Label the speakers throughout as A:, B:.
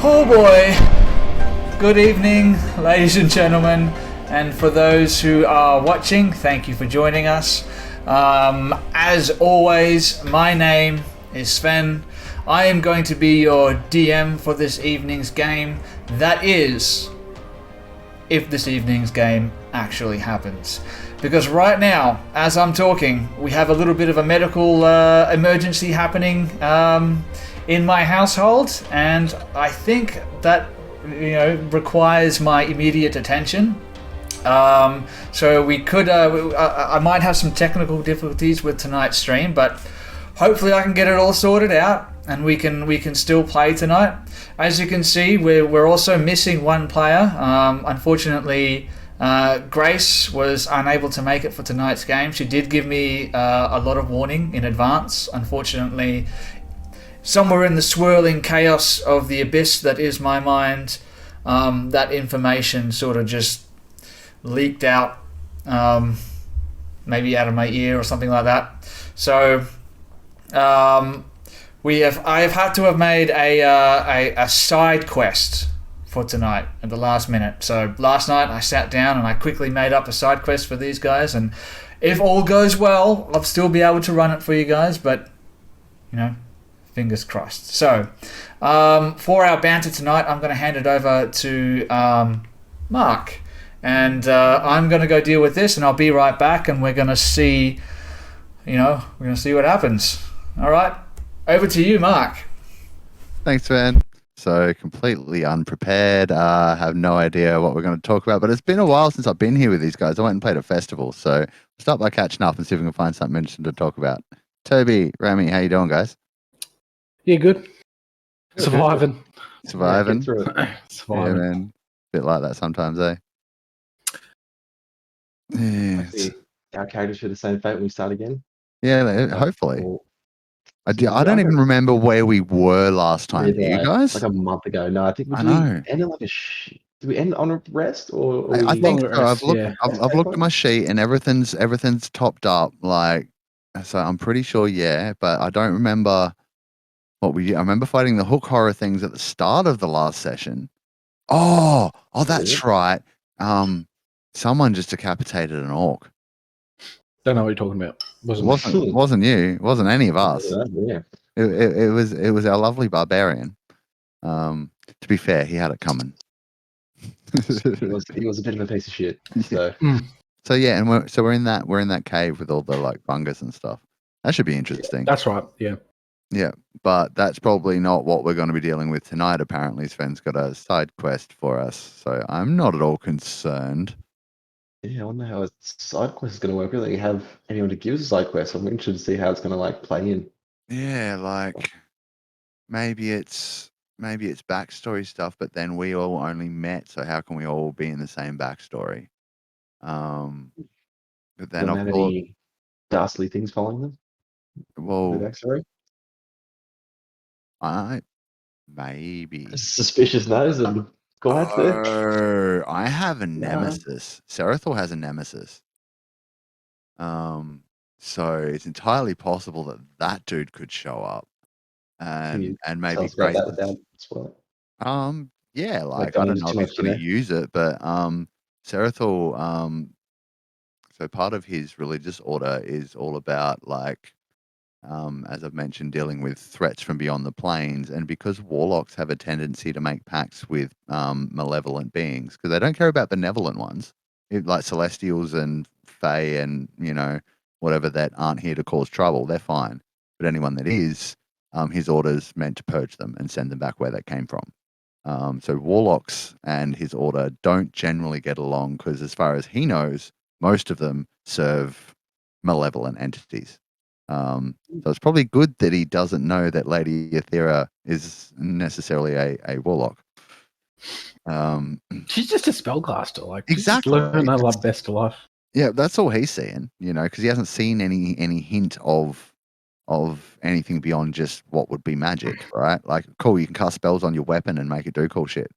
A: Oh boy! Good evening, ladies and gentlemen, and for those who are watching, thank you for joining us. As always, my name is Sven. I am going to be your DM for this evening's game. That is, if this evening's game actually happens. Because right now, as I'm talking, we have a little bit of a medical emergency happening in my household, and I think that requires my immediate attention. So we could, I might have some technical difficulties with tonight's stream, but hopefully I can get it all sorted out, and we can still play tonight. As you can see, we're also missing one player. Unfortunately, Grace was unable to make it for tonight's game. She did give me a lot of warning in advance. Unfortunately, somewhere in the swirling chaos of the abyss that is my mind, that information sort of just leaked out, maybe out of my ear or something like that. So I have had to have made a side quest for tonight at the last minute. So last night I sat down and I quickly made up a side quest for these guys, and if all goes well, I'll still be able to run it for you guys, but fingers crossed. So for our banter tonight, I'm going to hand it over to Mark, and I'm going to go deal with this, and I'll be right back, and we're going to see what happens. All right, over to you, Mark.
B: Thanks, Sven. So completely unprepared. Have no idea what we're going to talk about, but it's been a while since I've been here with these guys. I went and played a festival, so start by catching up and see if we can find something interesting to talk about. Toby, Ramy, how you doing, guys?
C: Yeah, good. Surviving.
B: Surviving.
C: Yeah, Surviving.
B: Yeah, man. Bit like that sometimes, eh? Yeah.
D: Our characters share the same fate when we start again.
B: Yeah, hopefully. I don't even remember where we were last time. Do you guys?
D: Like a month ago. No, I think we ended like did we end on a rest or
B: I think so. I've looked at my sheet and everything's topped up. Like, so I'm pretty sure, yeah, but I don't remember I remember fighting the hook horror things at the start of the last session. Oh, that's right. Someone just decapitated an orc.
C: Don't know what you're talking about.
B: Wasn't you? Wasn't any of us.
D: Yeah.
B: It was our lovely barbarian. To be fair, he had it coming.
D: he was a bit of a piece of shit. So
B: so yeah, and we're in that cave with all the like fungus and stuff. That should be interesting.
C: That's right. Yeah.
B: Yeah, but that's probably not what we're going to be dealing with tonight. Apparently, Sven's got a side quest for us, so I'm not at all concerned.
D: Yeah, I wonder how a side quest is going to work. We don't really have anyone to give us a side quest. I'm interested to see how it's going to like play in.
B: Yeah, like maybe it's backstory stuff, but then we all only met, so how can we all be in the same backstory? But then
D: Don't have any ghastly things following them.
B: Well,
D: the backstory.
B: Maybe
D: suspicious nose and quiet there.
B: I have a nemesis. Serethor has a nemesis. So it's entirely possible that dude could show up, and maybe Grace. Yeah, like I don't know if he's going to use it, but Serethor. So part of his religious order is all about like. As I've mentioned, dealing with threats from beyond the planes, and because warlocks have a tendency to make pacts with malevolent beings, because they don't care about benevolent ones, like celestials and fae and whatever that aren't here to cause trouble, they're fine. But anyone that is, his order's meant to purge them and send them back where they came from. So warlocks and his order don't generally get along because, as far as he knows, most of them serve malevolent entities. So it's probably good that he doesn't know that Lady Aethera is necessarily a warlock.
C: She's just a spellcaster. Like,
B: exactly.
C: Learn that love best of life.
B: Yeah, that's all he's seeing, because he hasn't seen any hint of anything beyond just what would be magic, right? Like, cool, you can cast spells on your weapon and make it do cool shit.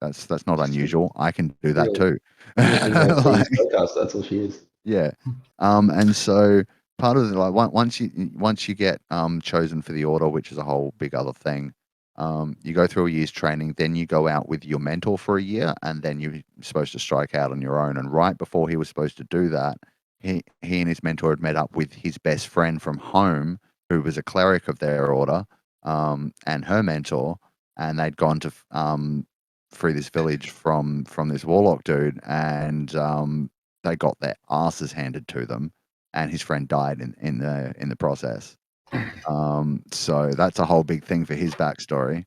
B: That's not unusual. I can do that too.
D: That's all she is.
B: Yeah. And so part of it, like once you get chosen for the order, which is a whole big other thing, You go through a year's training, then you go out with your mentor for a year, and then you're supposed to strike out on your own. And right before he was supposed to do that, he and his mentor had met up with his best friend from home, who was a cleric of their order, and her mentor, and they'd gone to free this village from this warlock dude, and they got their asses handed to them, and his friend died in the process. So that's a whole big thing for his backstory,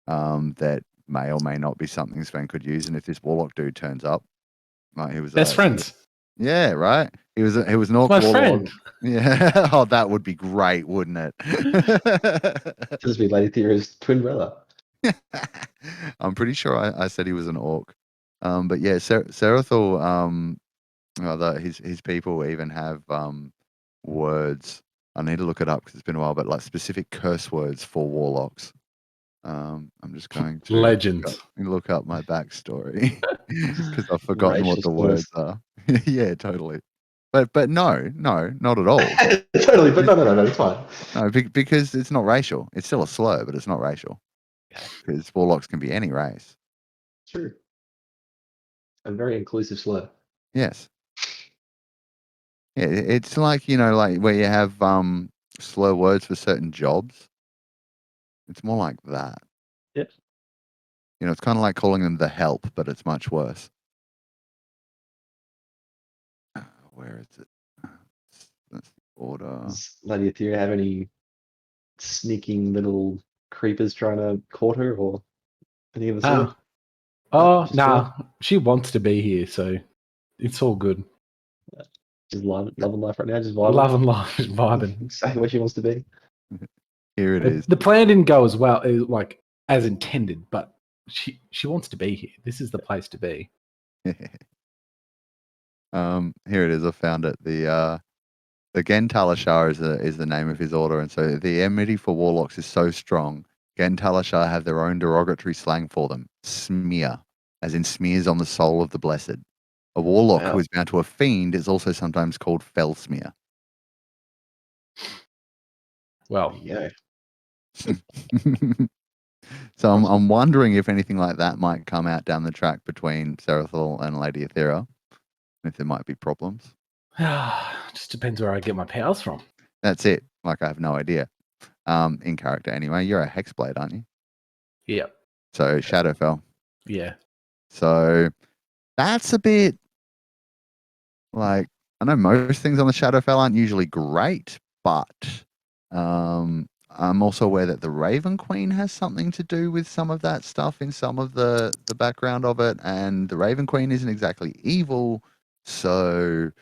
B: that may or may not be something Sven could use. And if this warlock dude turns up, like he was
C: Best friends.
B: Yeah, right. He was an orc
C: My
B: warlock.
C: friend.
B: Yeah. Oh, that would be great, wouldn't it?
D: Just be Lady Thea's twin brother.
B: I'm pretty sure I said he was an orc. But yeah, Serathil, his people even have words. I need to look it up because it's been a while, but like specific curse words for warlocks. I'm just going to
C: Legends.
B: look up my backstory because I've forgotten what the words are. Yeah, totally. But no, not at all.
D: Totally, but no, it's fine.
B: No, because it's not racial. It's still a slur, but it's not racial. Because warlocks can be any race.
D: True. A very inclusive slur.
B: Yes. Yeah, it's like, like where you have slur words for certain jobs. It's more like that.
D: Yep.
B: It's kind of like calling them the help, but it's much worse. Where is it? That's the order.
D: Does Lady Etheria have any sneaking little creepers trying to court her or any of the sort?
C: Oh,
D: Just
C: nah. She wants to be here, so it's all good.
D: Just loving life right now, just vibing.
C: Love and life, vibing.
D: Exactly where she wants to be.
B: Here it is.
C: The plan didn't go as well, like as intended, but she wants to be here. This is the place to be.
B: Here it is. I found it. The Gentalashar is the name of his order, and so the enmity for warlocks is so strong. Gentalashar have their own derogatory slang for them: smear, as in smears on the soul of the blessed. A warlock who is bound to a fiend is also sometimes called fell smear.
C: Well,
D: Yeah.
B: So I'm wondering if anything like that might come out down the track between Serathil and Lady Ethera, if there might be problems.
C: just depends where I get my powers from.
B: That's it. Like, I have no idea. In character anyway. You're a Hexblade, aren't you?
C: Yeah.
B: So Shadowfell.
C: Yeah.
B: So that's a bit like, I know most things on the Shadowfell aren't usually great, but I'm also aware that the Raven Queen has something to do with some of that stuff in some of the background of it, and the Raven Queen isn't exactly evil, so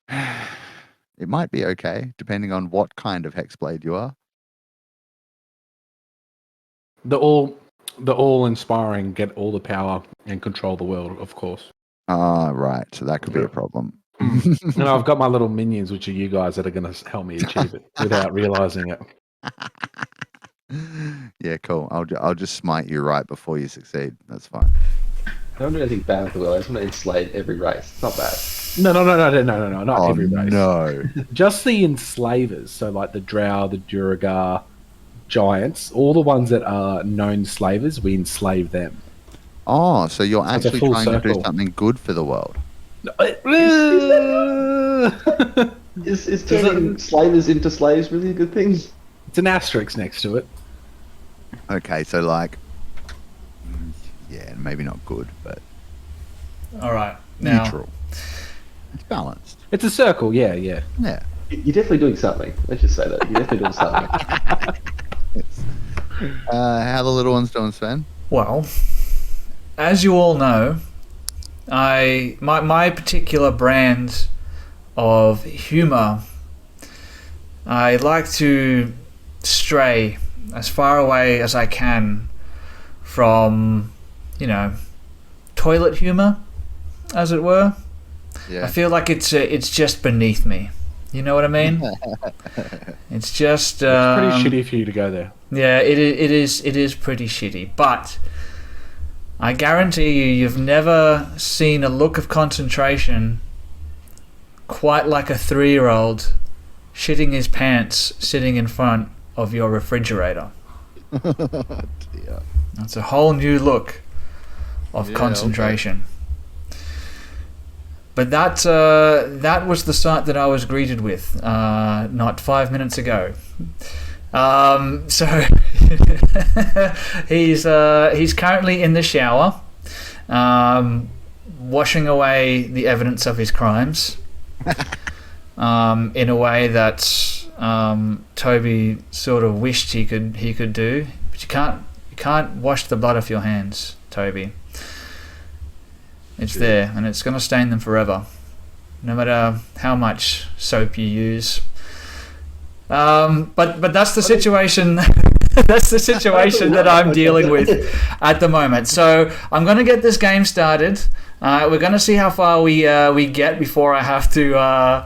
B: it might be okay, depending on what kind of Hexblade you are.
C: The all inspiring, get all the power and control the world, of course.
B: Ah, right. So that could be a problem.
C: And I've got my little minions, which are you guys, that are going to help me achieve it without realizing it.
B: Yeah, cool. I'll just smite you right before you succeed. That's fine.
D: I don't do anything bad with the world. I just want to enslave every race. It's not bad.
C: No, not every race.
B: No.
C: Just the enslavers. So like the Drow, the Duragar, giants, all the ones that are known slavers, we enslave them.
B: Oh, so you're
C: So it's a
B: actually
C: full
B: trying to do
C: circle.
B: something good for the world.
D: Is turning slavers into slaves really a good thing?
C: It's an asterisk next to it.
B: Okay, so like, yeah, maybe not good, but
A: All right. Now,
B: neutral. It's balanced.
C: It's a circle, yeah.
B: Yeah.
D: You're definitely doing something. Let's just say that. You're definitely doing something.
B: Yes. How the little ones doing, Sven?
A: well, as you all know, my particular brand of humor, I like to stray as far away as I can from, toilet humor, as it were.
B: Yeah.
A: I feel like it's just beneath me. You know what I mean? It's just
C: It's pretty shitty for you to go there.
A: yeah, it is pretty shitty, but I guarantee you've never seen a look of concentration quite like a 3-year-old shitting his pants sitting in front of your refrigerator.
B: Dear.
A: That's a whole new look of
B: Yeah,
A: concentration. But that was the sight that I was greeted with not 5 minutes ago. So he's currently in the shower, washing away the evidence of his crimes, in a way that Toby sort of wished he could do. But you can't wash the blood off your hands, Toby. It's there, and it's going to stain them forever, no matter how much soap you use. But that's the situation. That's the situation that I'm dealing with at the moment. So I'm going to get this game started. We're going to see how far we get before I have to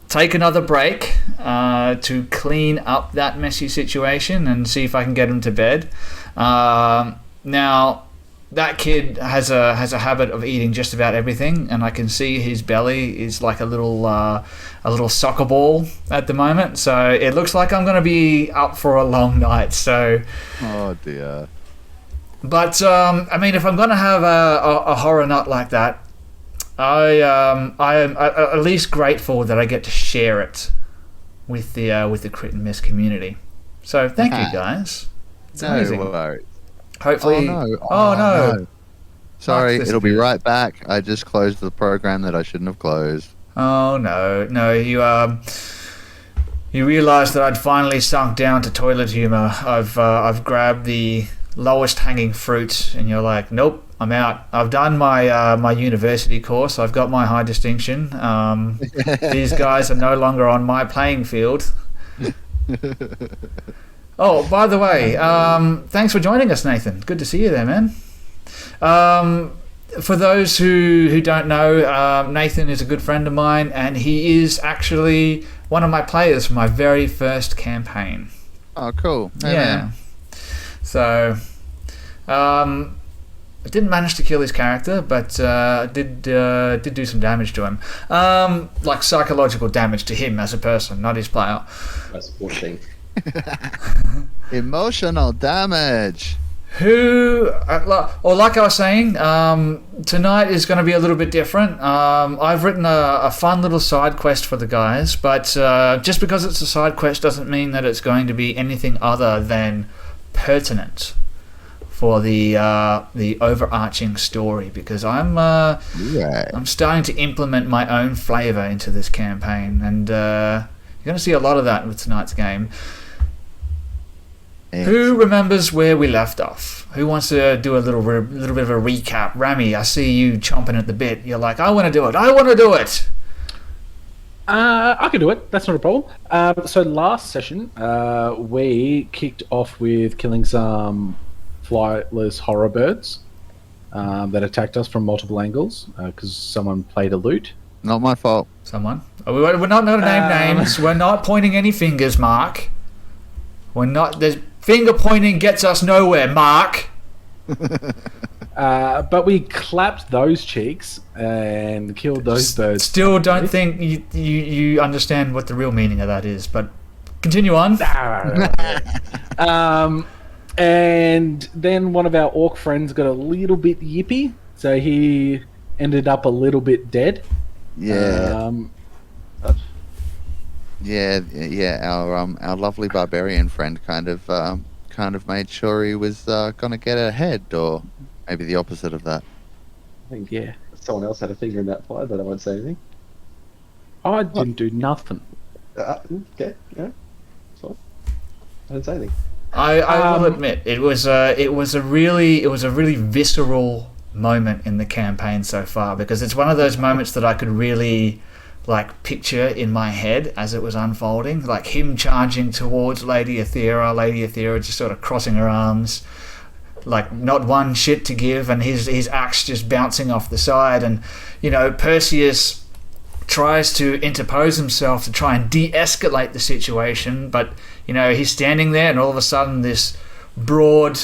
A: take another break to clean up that messy situation and see if I can get him to bed. Now, that kid has a habit of eating just about everything, and I can see his belly is like a little soccer ball at the moment. So it looks like I'm going to be up for a long night. So,
B: Oh dear.
A: but I mean, if I'm going to have a horror night like that, I am at least grateful that I get to share it with the Crit and Miss community. So thank you guys. It's amazing.
B: No worries.
A: Hopefully.
B: Oh no. Sorry,
A: Fuck this
B: it'll be
A: dude.
B: right back. I just closed the program that I shouldn't have closed.
A: Oh no! You realised that I'd finally sunk down to toilet humour. I've grabbed the lowest hanging fruit, and you're like, nope, I'm out. I've done my my university course. I've got my high distinction. These guys are no longer on my playing field. Oh, by the way, thanks for joining us, Nathan. Good to see you there, man. For those who don't know, Nathan is a good friend of mine, and he is actually one of my players for my very first campaign.
B: Oh, cool. Hey,
A: Yeah.
B: man.
A: So, I didn't manage to kill his character, but did do some damage to him, like psychological damage to him as a person, not his player.
D: That's 14.
B: Emotional damage.
A: Like I was saying, tonight is going to be a little bit different. I've written a fun little side quest for the guys, but just because it's a side quest doesn't mean that it's going to be anything other than pertinent for the overarching story. Because I'm starting to implement my own flavour into this campaign, and you're going to see a lot of that with tonight's game. Who remembers where we left off? Who wants to do a little bit of a recap? Ramy, I see you chomping at the bit. You're like, I want to do it. I want to do it.
C: I can do it. That's not a problem. So last session, we kicked off with killing some flightless horror birds that attacked us from multiple angles because someone played a loot.
B: Not my fault.
A: Someone. We're not going to name names. We're not pointing any fingers, Mark. We're not. There's finger pointing gets us nowhere, Mark.
C: But we clapped those cheeks and killed those birds.
A: Still don't think you understand what the real meaning of that is, but continue on.
C: And then one of our orc friends got a little bit yippy, so he ended up a little bit dead.
B: Yeah. Our lovely barbarian friend kind of made sure he was gonna get ahead, or maybe the opposite of that.
C: I think, yeah.
D: Someone else had a finger in that pie, but I won't say anything.
C: I didn't do nothing.
D: Okay, yeah. That's fine. I didn't say anything.
A: I will admit it was a really visceral moment in the campaign so far, because it's one of those moments that I could really picture in my head as it was unfolding, like him charging towards Lady Aethera just sort of crossing her arms, like not one shit to give, and his axe just bouncing off the side, and Perseus tries to interpose himself to try and de-escalate the situation, but he's standing there, and all of a sudden this broad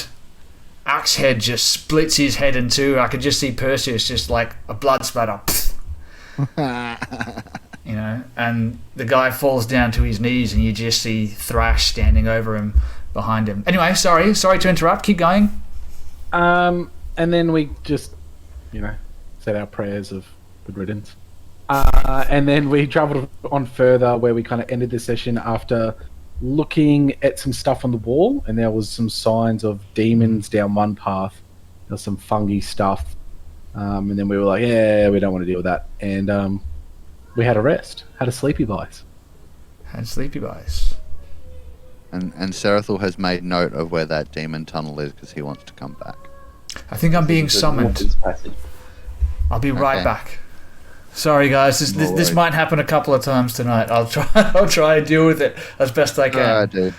A: axe head just splits his head in two. I could just see Perseus just like a blood spatter. And the guy falls down to his knees, and you just see Thrash standing over him, behind him. Anyway, sorry to interrupt. Keep going.
C: And then we just, said our prayers of good riddance. And then we travelled on further, where we kind of ended the session after looking at some stuff on the wall, and there was some signs of demons down one path. There was some fungi stuff. And then we were like, yeah, we don't want to deal with that. And we had a rest, had a sleepy bice.
A: And sleepy bice.
B: And Serathil has made note of where that demon tunnel is because he wants to come back.
A: I think I'm being summoned. I'll be right back. Sorry, guys. This might happen a couple of times tonight. I'll try and deal with it as best I can.
B: Alright, dude.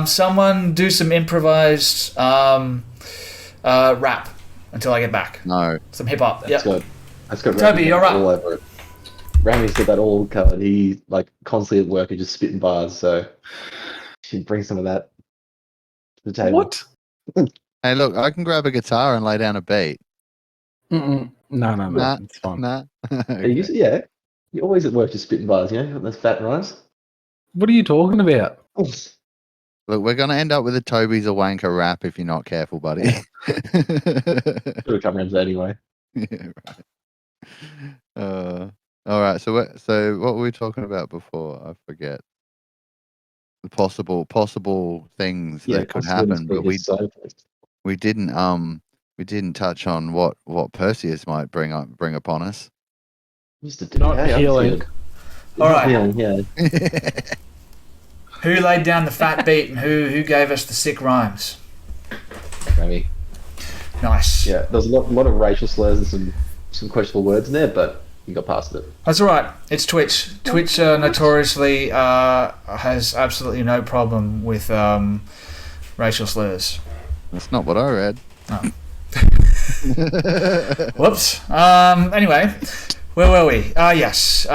A: Someone do some improvised rap until I get back.
B: No.
A: Some hip hop.
D: That's good. That's good.
A: Toby, you're up.
D: All over it. Ramy said that all covered. He constantly at work, he just spitting bars. So should bring some of that to the table.
C: What?
B: Hey, look, I can grab a guitar and lay down a beat.
C: No, it's fine.
B: Nah.
D: Yeah, you're always at work just spitting bars. Those fat rhymes.
C: What are you talking about?
B: Look, we're going to end up with a Toby's a wanker rap if you're not careful, buddy.
D: It'll come around anyway.
B: Yeah, right. All right. So what were we talking about before? I forget. The possible things that could happen, but we didn't touch on what Perseus might bring upon us.
C: Not healing.
A: All right.
D: Healing, yeah.
A: Who laid down the fat beat and who gave us the sick rhymes?
D: Ramy.
A: Nice.
D: Yeah, there's a lot of racial slurs and some questionable words in there, but you got past it.
A: That's all right. It's Twitch. Twitch notoriously has absolutely no problem with racial slurs.
B: That's not what I read.
A: Oh. Whoops. Anyway, where were we? Yes.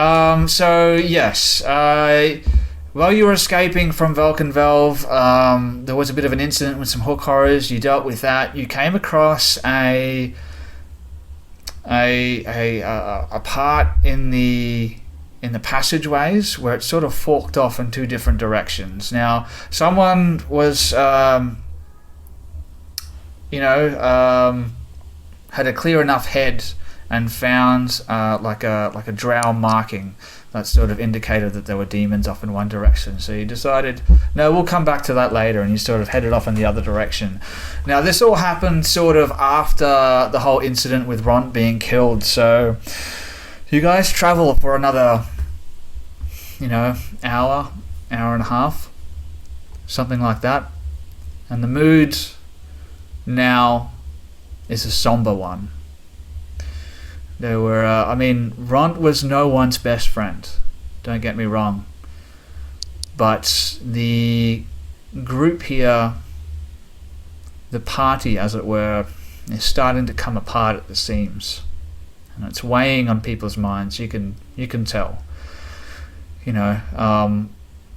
A: While you were escaping from Valkenvelve, there was a bit of an incident with some hook horrors. You dealt with that. You came across a part in the passageways where it sort of forked off in two different directions. Now, someone was, had a clear enough head and found like a drow marking that sort of indicated that there were demons off in one direction. So you decided, no, we'll come back to that later, and you sort of headed off in the other direction. Now, this all happened sort of after the whole incident with Ront being killed, so you guys travel for another, hour and a half, something like that. And the mood now is a somber one. There were, Ront was no one's best friend, don't get me wrong. But the group here, the party as it were, is starting to come apart at the seams. And it's weighing on people's minds, you can tell.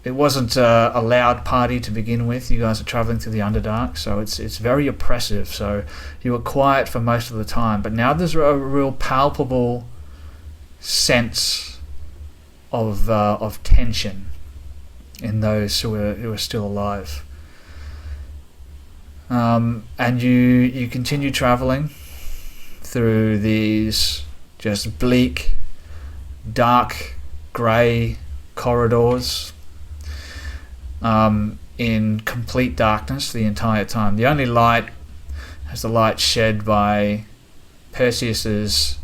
A: It wasn't a loud party to begin with. You guys are traveling through the Underdark, so it's very oppressive. So you were quiet for most of the time, but now there's a real palpable sense of tension in those who are still alive. And you continue traveling through these just bleak, dark, grey corridors. In complete darkness the entire time. The only light is the light shed by Perseus's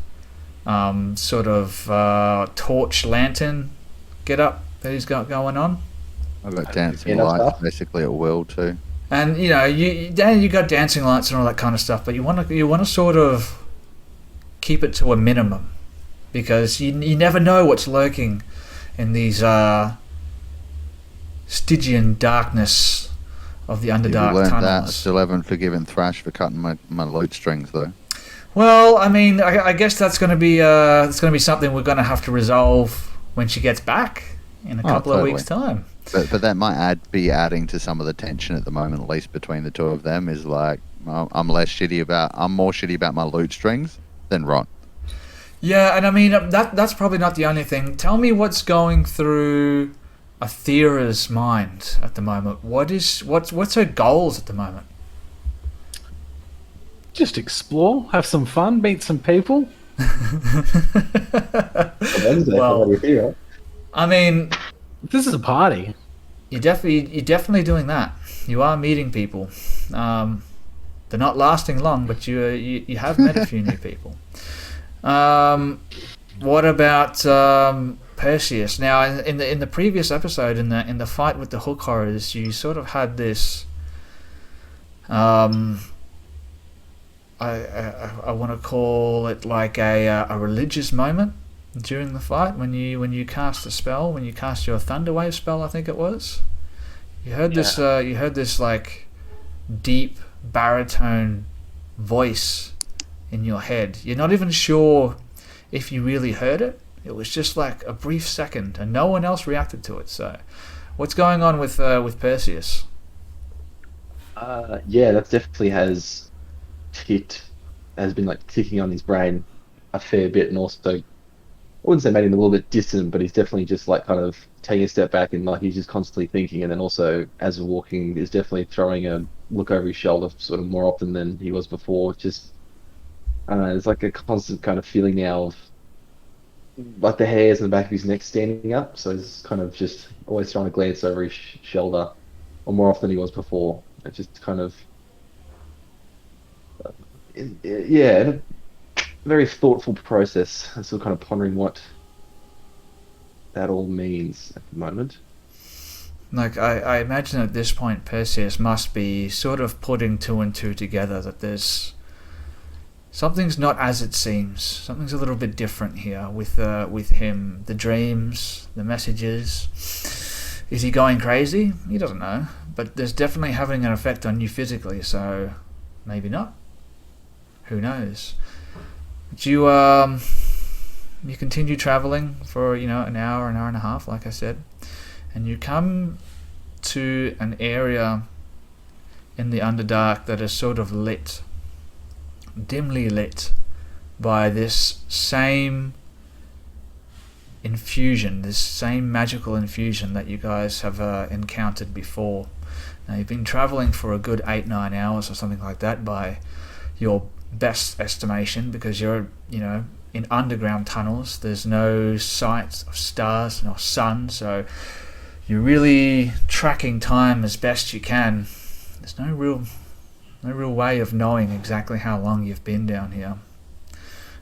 A: sort of torch lantern get up that he's got going on.
B: I've got dancing lights basically at will too. And
A: you got dancing lights and all that kind of stuff, but you want to sort of keep it to a minimum, because you never know what's lurking in these Stygian darkness of the Underdark
B: you learned
A: tunnels.
B: That. I still haven't forgiven Thrash for cutting my lute strings though.
A: Well, I guess that's going to be something we're going to have to resolve when she gets back in a couple of weeks' time.
B: But that might be adding to some of the tension at the moment, at least between the two of them. Is like I'm more shitty about my lute strings than Ron.
A: Yeah, and that's probably not the only thing. Tell me what's going through Athera's mind at the moment? What's her goals at the moment?
C: Just explore, have some fun, meet some people.
A: Well, I mean,
C: This is a party.
A: you're definitely doing that. You are meeting people. They're not lasting long, but you have met a few new people. What about Perseus? Now, in the previous episode, in the fight with the hook horrors, you sort of had this. I want to call it like a religious moment during the fight when you cast a spell, when you cast your Thunderwave spell, I think it was. You heard this. You heard this like deep baritone voice in your head. You're not even sure if you really heard it. It was just like a brief second, and no one else reacted to it. So, what's going on with Perseus?
D: Yeah, that definitely has been like ticking on his brain a fair bit, and also I wouldn't say made him a little bit distant, but he's definitely just like kind of taking a step back and like he's just constantly thinking, and then also as we're walking, is definitely throwing a look over his shoulder sort of more often than he was before. Just it's like a constant kind of feeling now of like the hairs in the back of his neck standing up, so he's kind of just always trying to glance over his shoulder, or more often than he was before. It's just kind of yeah, a very thoughtful process. I'm still kind of pondering what that all means at the moment.
A: Like, I imagine at this point Perseus must be sort of putting two and two together, that there's something's not as it seems. Something's a little bit different here with him. The dreams, the messages. Is he going crazy? He doesn't know. But there's definitely having an effect on you physically, so maybe not. Who knows? But you continue traveling for an hour and a half, like I said, and you come to an area in the Underdark that is sort of lit, dimly lit, by this same infusion, this same magical infusion that you guys have encountered before. Now, you've been traveling for a good 8-9 hours or something like that by your best estimation, because you're in underground tunnels. There's no sight of stars nor sun, so you're really tracking time as best you can. There's no real way of knowing exactly how long you've been down here,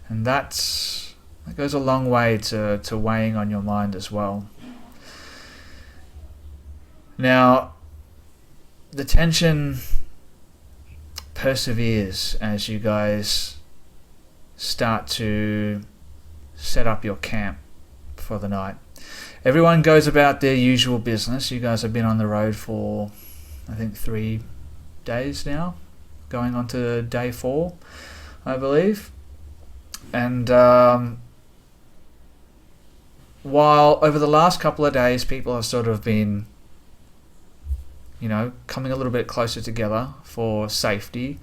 A: and that goes a long way to weighing on your mind as well. Now, the tension perseveres as you guys start to set up your camp for the night. Everyone goes about their usual business. You guys have been on the road for, I think, 3 days now, going on to day 4, I believe. And while over the last couple of days people have sort of been coming a little bit closer together for safety,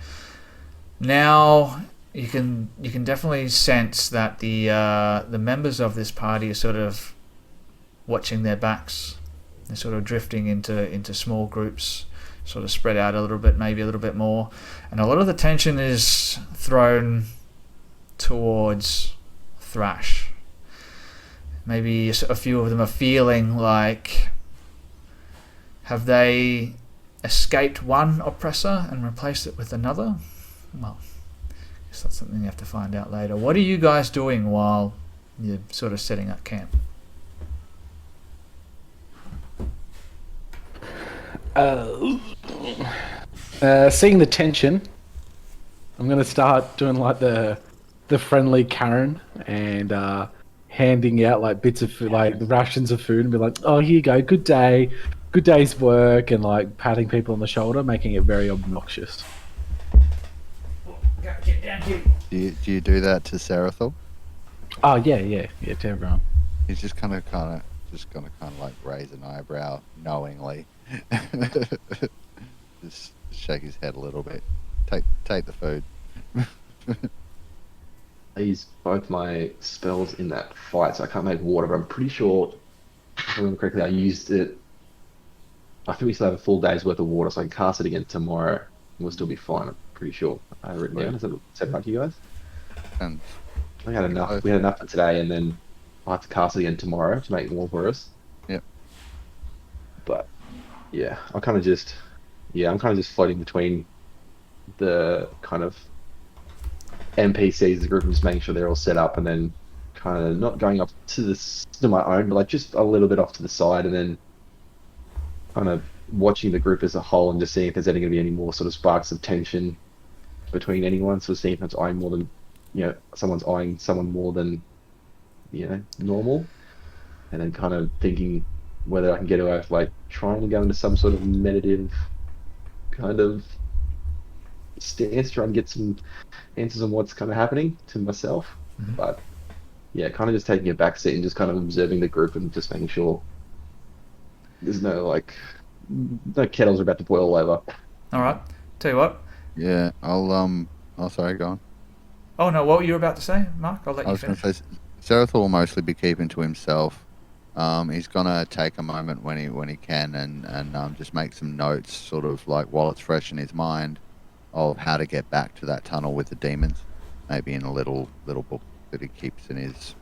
A: now you can definitely sense that the members of this party are sort of watching their backs. They're sort of drifting into small groups, sort of spread out a little bit, maybe a little bit more, and a lot of the tension is thrown towards Thrash. Maybe a few of them are feeling like, have they escaped one oppressor and replaced it with another? Well, I guess that's something you have to find out later. What are you guys doing while you're sort of setting up camp?
C: Seeing the tension, I'm going to start doing like the friendly Karen and handing out like bits of food, like rations of food, and be like, "Oh, here you go, good day, good day's work," and like patting people on the shoulder, making it very obnoxious.
B: Do you do that to Serathel?
C: Oh yeah, to everyone.
B: He's just gonna kind of like raise an eyebrow knowingly, just shake his head a little bit. Take the food.
D: I used both my spells in that fight, so I can't make water, but I'm pretty sure if I remember correctly, I used it. I think we still have a full day's worth of water, so I can cast it again tomorrow, and we'll still be fine. I'm pretty sure. I have it written down. Is that right to you guys?
B: And
D: I had enough. We had enough for today, and then I'll have to cast it again tomorrow to make more for us.
B: Yep.
D: But yeah, I'm kind of just floating between the kind of NPCs, the group, and just making sure they're all set up, and then kind of not going up to my own, but like just a little bit off to the side, and then kind of watching the group as a whole and just seeing if there's going to be any more sort of sparks of tension between anyone. So seeing if it's eyeing more than, someone's eyeing someone more than, normal. And then kind of thinking whether I can get away with like trying to go into some sort of meditative kind of stance, try and get some answers on what's kind of happening to myself.
A: Mm-hmm.
D: But yeah, kind of just taking a back seat and just kind of observing the group and just making sure there's no kettles are about to boil over.
A: All right. Tell you what.
B: Yeah, sorry, go on.
A: Oh no, what were you about to say, Mark? I'll let you finish.
B: I was going to say, Sereth will mostly be keeping to himself. He's gonna take a moment when he can and just make some notes, sort of like while it's fresh in his mind, of how to get back to that tunnel with the demons. Maybe in a little book that he keeps in his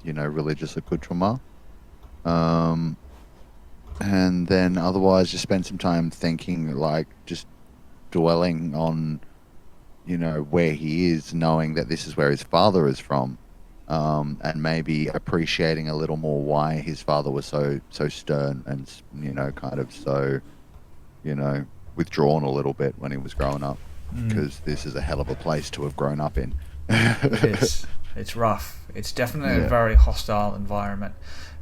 B: religious accoutrement. And then otherwise just spend some time thinking, like just dwelling on, where he is, knowing that this is where his father is from, and maybe appreciating a little more why his father was so stern and, kind of so, withdrawn a little bit when he was growing up, because this is a hell of a place to have grown up in.
A: It's rough. It's definitely a very hostile environment.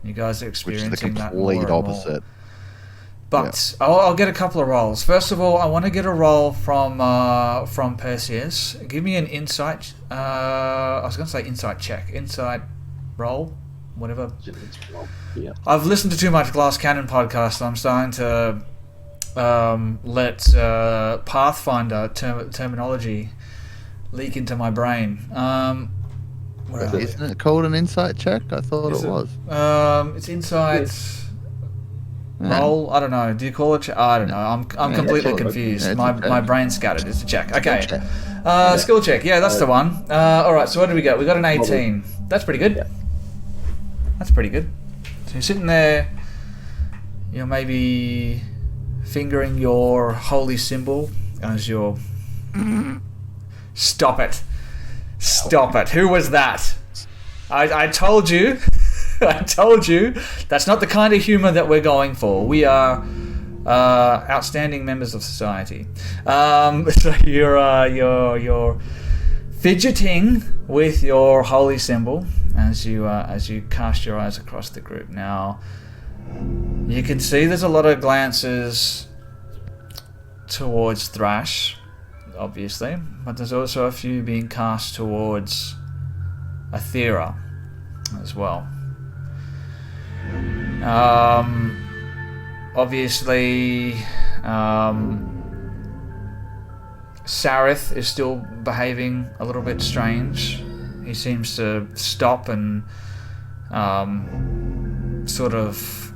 A: You guys are experiencing that more and more.
B: Which is the complete opposite.
A: But I'll get a couple of rolls. First of all, I want to get a roll from Perseus. Give me an insight. I was going to say insight check. Insight roll, whatever.
D: Yeah.
A: I've listened to too much Glass Cannon podcast. So I'm starting to let Pathfinder terminology leak into my brain.
B: Isn't it called an insight check? I thought it was.
A: It's insight roll. I don't know. Do you call it? I don't know. I'm completely confused. My brain's scattered. It's a check. Okay. Skill check. Yeah, that's the one. All right. So what do we got? We got an 18. That's pretty good.
D: Yeah.
A: That's pretty good. So you're sitting there. You're maybe fingering your holy symbol as you're. Stop it. Stop it. Who was that? I told you. I told you. That's not the kind of humor that we're going for. We are outstanding members of society. So you're fidgeting with your holy symbol as you cast your eyes across the group. Now, you can see there's a lot of glances towards Thrash, obviously, but there's also a few being cast towards Athera as well. Obviously, Sareth is still behaving a little bit strange. He seems to stop and sort of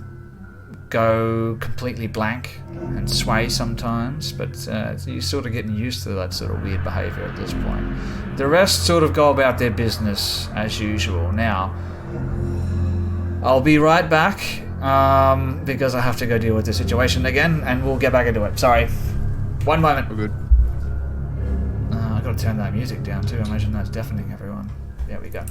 A: go completely blank and sway sometimes, but you're sort of getting used to that sort of weird behavior at this point. The rest sort of go about their business as usual. Now, I'll be right back because I have to go deal with the situation again, and we'll get back into it. Sorry. One moment.
B: We're good.
A: I've got to turn that music down too. I imagine that's deafening everyone. There we go.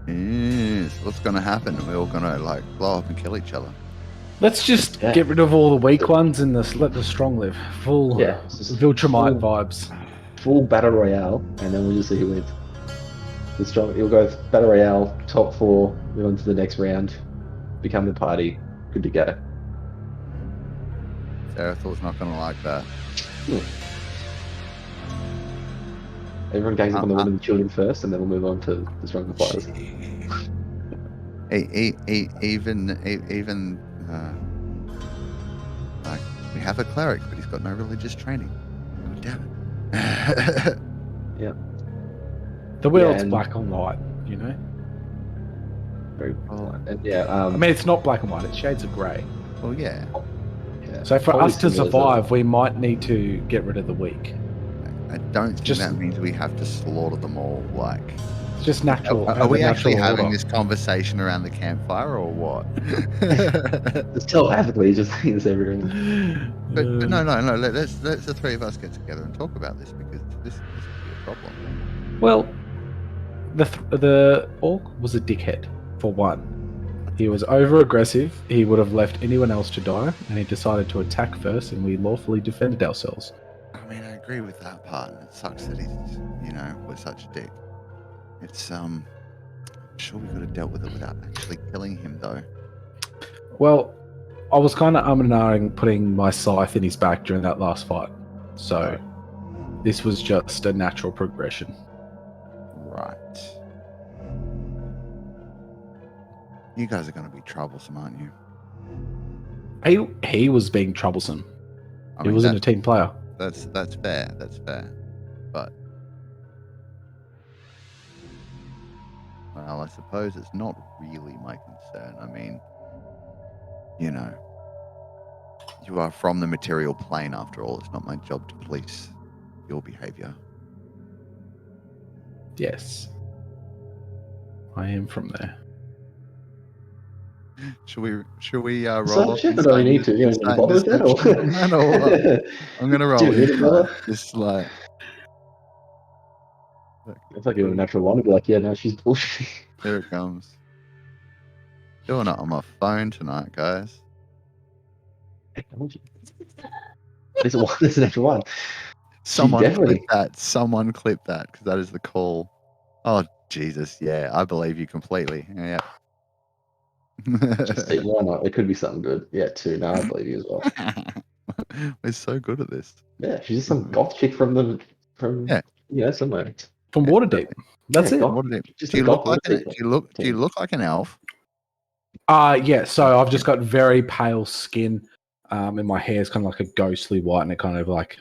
B: Yes. What's going to happen? We're all going to blow up and kill each other.
C: Let's just get rid of all the weak ones and let the strong live. Full Viltrumite vibes.
D: Full battle royale, and then we'll just see who wins. The strong. You'll go battle royale, top 4, move on to the next round, become the party. Good to go.
B: Sarah's not going to like that.
D: Everyone gangs up on the women and children first, and then we'll move on to the stronger fighters.
B: Even we have a cleric, but he's got no religious training. God damn it.
D: Yeah.
C: The world's black or white, you know.
D: Very blunt. And yeah,
C: I mean, it's not black and white; it's shades of grey.
B: Well, yeah.
D: yeah.
C: So for
D: Probably
C: us to
D: similar
C: survive, we might need to get rid of the weak.
B: I don't think
C: Just-
B: that means we have to slaughter them all. Like,
C: It's just natural.
B: are we actually
C: natural
B: having
C: order.
B: this conversation around the campfire or what?
D: Just telepathically, just things everything.
B: But no. Let's the three of us get together and talk about this because this could be a problem.
C: Well, the orc was a dickhead for one. He was over aggressive. He would have left anyone else to die, and he decided to attack first, and we lawfully defended ourselves.
B: I mean, I agree with that part. It sucks that he's, was such a dick. It's I'm sure we could have dealt with it without actually killing him, though.
C: Well, I was kind of and ahhing putting my scythe in his back during that last fight, so this was just a natural progression.
B: Right. You guys are going to be troublesome, aren't you?
C: He was being troublesome.
B: I
C: He
B: mean,
C: wasn't a team player.
B: That's fair. That's fair. But well, I suppose it's not really my concern. I mean, you are from the material plane after all. It's not my job to police your behavior.
C: Yes, I am from there.
B: Should we roll
D: So
B: off?
D: shit, I don't need to. You know, bother with that, or?
B: I'm gonna roll.
D: Dude,
B: inside.
D: brother.
B: Just like.
D: It's like a natural one to be like, yeah, no, she's bullshit.
B: Here it comes. Doing it on my phone tonight, guys.
D: Technology. There's an natural one.
B: Someone
D: definitely-
B: clip that. Someone clip that because that is the call. Oh Jesus, yeah, I believe you completely. Yeah.
D: Just say, why not? It could be something good. Yeah, too. No, I believe you as well.
B: We're so good at this.
D: Yeah, she's just some goth chick from
B: Yeah.
D: somewhere.
C: From Waterdeep. That's
D: Yeah,
C: it.
D: goth-
B: What did it?
D: Just
B: Do you
D: a
B: look
D: goth
B: like an?
D: chick.
B: Do you look like an elf?
C: Yeah, so I've just got very pale skin, and my hair's kind of like a ghostly white, and it kind of like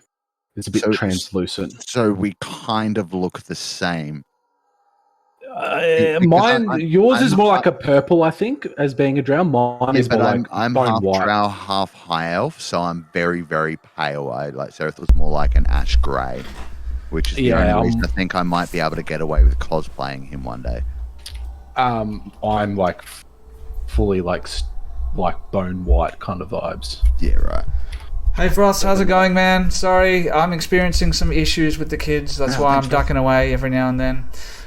C: it's a bit
B: So-
C: translucent.
B: So we kind of look the same. because
C: Yours is
B: I'm-
C: more like a purple, I think, as being a drow. Mine is
B: but
C: more
B: I'm
C: like bone
B: half
C: white.
B: drow, half high elf, so I'm very, very pale. I like Seraph more like an ash grey, which is the
C: Yeah,
B: only reason I think I might be able to get away with cosplaying him one day.
C: I'm like fully like bone white kind of vibes.
B: Yeah, right.
A: Hey Frost, how's it going, man? Sorry, I'm experiencing some issues with the kids. That's why I'm ducking away every now and then.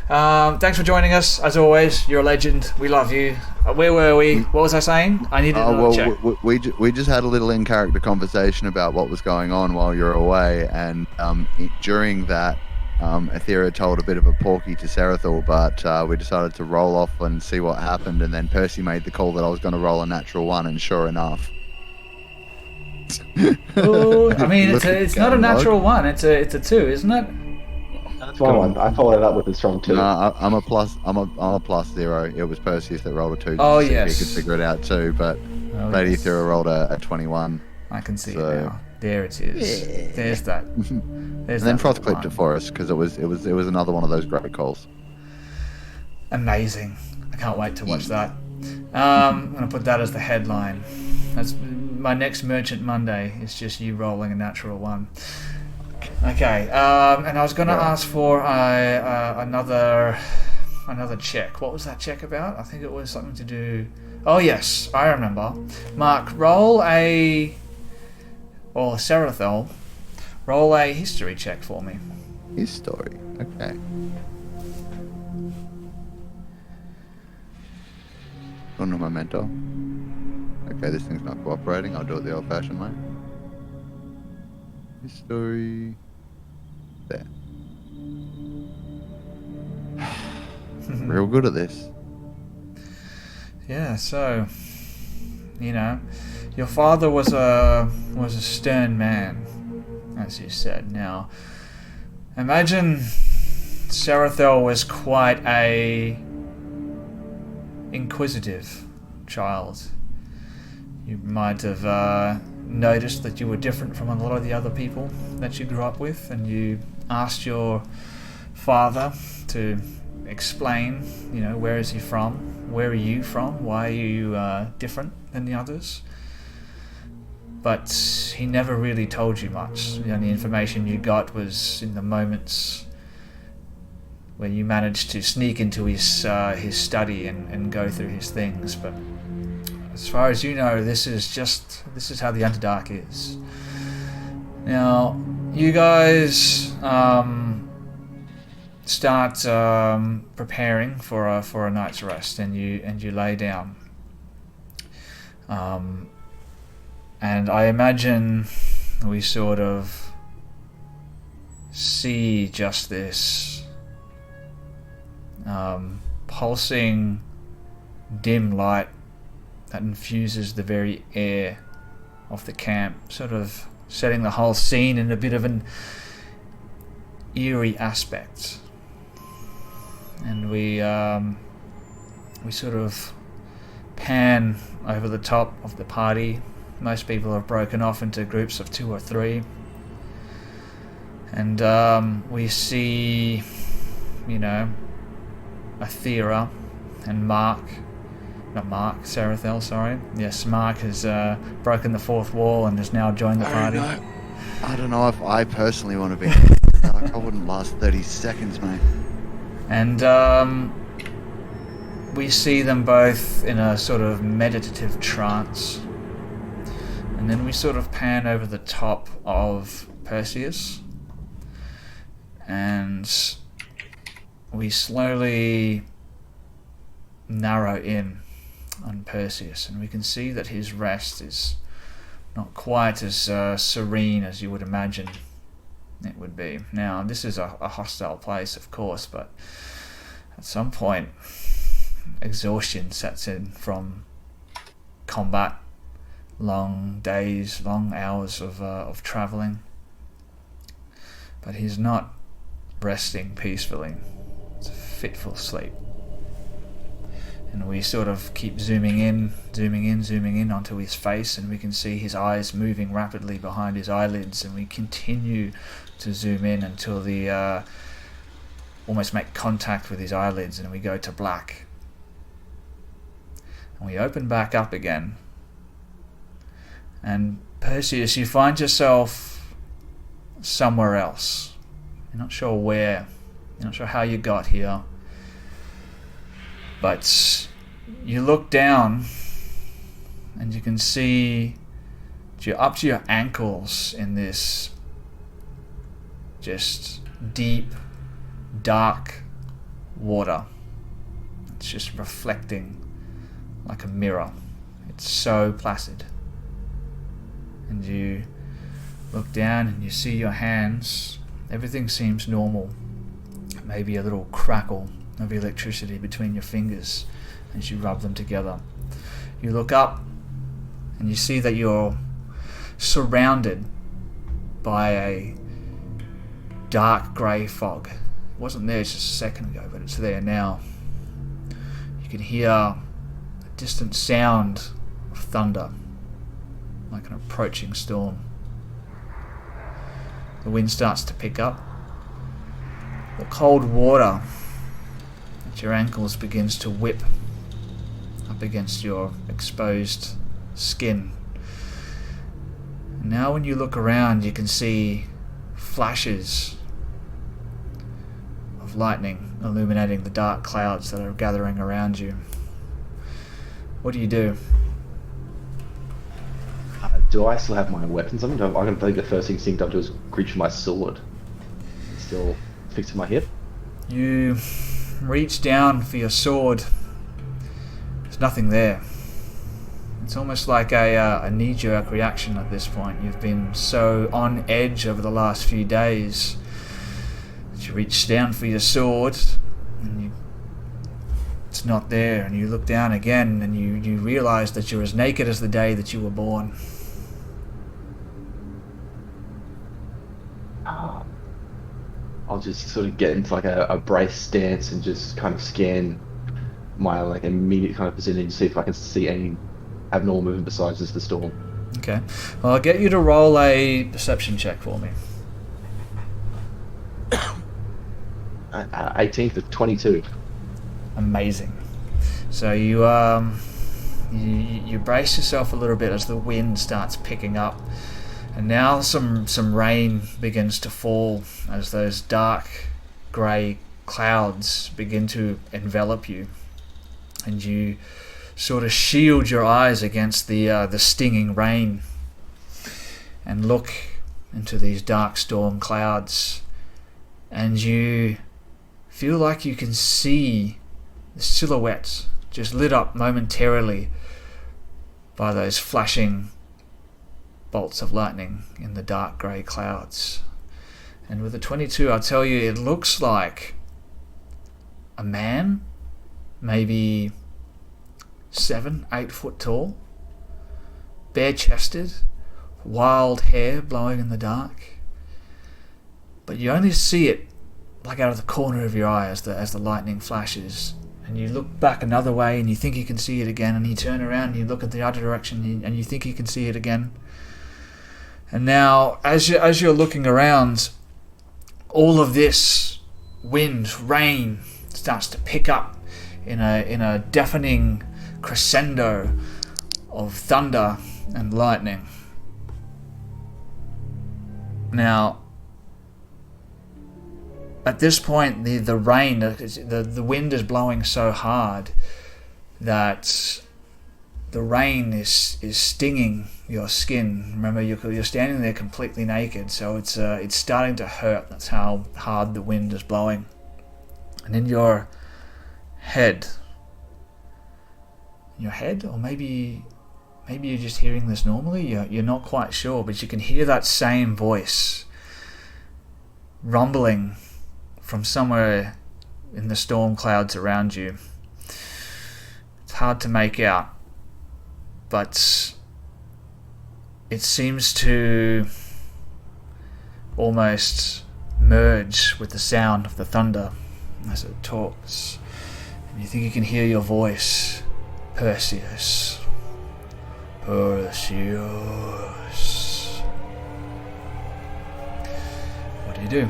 A: Thanks for joining us. As always, you're a legend. We love you. Where were we? What was I saying? I needed to check.
B: We just had a little in-character conversation about what was going on while you're away, and during that, Aethera told a bit of a porky to Serathil, but we decided to roll off and see what happened, and then Percy made the call that I was going to roll a natural one, and sure enough.
A: Oh, I mean,
B: Look at
A: it's not a
B: that
A: natural one. It's a 2, isn't it?
D: That's my one. I followed it up with a strong 2.
B: I'm a plus. I'm a plus 0. It was Perseus that rolled a 2.
A: Oh,
B: to see if
A: yes.
B: he could figure it out too, but
A: Oh,
B: Lady
A: yes.
B: Aethera rolled a 21.
A: I can see
B: So-
A: it now. There it is.
B: Yeah.
A: There's that. There's
B: And then
A: that
B: Froth
A: little
B: clipped it
A: one.
B: for us because it was another one of those great calls.
A: Amazing. I can't wait to watch that. I'm going to put that as the headline. That's my next Merchant Monday. It's just you rolling a natural 1. Okay. And I was going to ask for another check. What was that check about? I think it was something to do... Oh, yes. I remember. Mark, Serathil, roll a history check for me.
B: His story. Okay. On a memento. Okay, this thing's not cooperating. I'll do it the old-fashioned way. His story. There. Real good at this.
A: Yeah, so, your father was a stern man, as you said. Now, imagine Serathil was quite a inquisitive child. You might have noticed that you were different from a lot of the other people that you grew up with, and you asked your father to explain, where is he from? Where are you from? Why are you different than the others? But he never really told you much. The only information you got was in the moments where you managed to sneak into his study and go through his things. But as far as you know, this is how the Underdark is. Now, you guys start preparing for a night's rest, and you lay down. And I imagine we sort of see just this pulsing dim light that infuses the very air of the camp, sort of setting the whole scene in a bit of an eerie aspect. And we sort of pan over the top of the party. Most people have broken off into groups of 2 or 3. And we see, Athera and Sarathel, sorry. Yes, Mark has broken the fourth wall and has now joined the party.
B: I don't know if I personally want to be. I wouldn't last 30 seconds, mate.
A: And we see them both in a sort of meditative trance. And then we sort of pan over the top of Perseus. And we slowly narrow in on Perseus. And we can see that his rest is not quite as serene as you would imagine it would be. Now, this is a hostile place, of course, but at some point, exhaustion sets in from combat, long days, long hours of traveling. But he's not resting peacefully. It's a fitful sleep. And we sort of keep zooming in onto his face, and we can see his eyes moving rapidly behind his eyelids, and we continue to zoom in until the almost make contact with his eyelids, and we go to black. And we open back up again. And Perseus, you find yourself somewhere else. You're not sure where. You're not sure how you got here. But you look down and you can see you're up to your ankles in this just deep, dark water. It's just reflecting like a mirror. It's so placid. And you look down and you see your hands. Everything seems normal. Maybe a little crackle of electricity between your fingers as you rub them together. You look up and you see that you're surrounded by a dark grey fog. It wasn't there just a second ago, but it's there now. You can hear a distant sound of thunder, like an approaching storm. The wind starts to pick up. The cold water at your ankles begins to whip up against your exposed skin. And now when you look around, you can see flashes of lightning illuminating the dark clouds that are gathering around you. What do you do?
D: Do I still have my weapons? I can think the first instinct I'll do is reach for my sword. It's still fixed to my hip.
A: You reach down for your sword. There's nothing there. It's almost like a knee-jerk reaction at this point. You've been so on edge over the last few days that you reach down for your sword and it's not there, and you look down again and you realize that you're as naked as the day that you were born.
D: I'll just sort of get into like a brace stance and just kind of scan my like immediate kind of vicinity to see if I can see any abnormal movement besides just the storm.
A: Okay. Well, I'll get you to roll a perception check for me.
D: 18th of 22.
A: Amazing. So you brace yourself a little bit as the wind starts picking up, and now some rain begins to fall as those dark grey clouds begin to envelop you, and you sort of shield your eyes against the stinging rain and look into these dark storm clouds, and you feel like you can see the silhouettes just lit up momentarily by those flashing bolts of lightning in the dark grey clouds. And with the 22, I'll tell you, it looks like a man, maybe 7-8 foot tall, bare-chested, wild hair blowing in the dark, but you only see it like out of the corner of your eye as the lightning flashes, and you look back another way and you think you can see it again, and you turn around and you look at the other direction and you think you can see it again. And now as you're looking around, all of this wind, rain starts to pick up in a deafening crescendo of thunder and lightning. Now, at this point, the rain, the wind is blowing so hard that the rain is stinging your skin. Remember, you're standing there completely naked, so it's starting to hurt. That's how hard the wind is blowing. And in your head, or maybe you're just hearing this normally. You're not quite sure, but you can hear that same voice rumbling from somewhere in the storm clouds around you. It's hard to make out, but it seems to almost merge with the sound of the thunder as it talks. And you think you can hear your voice, Perseus. Perseus. What do you do?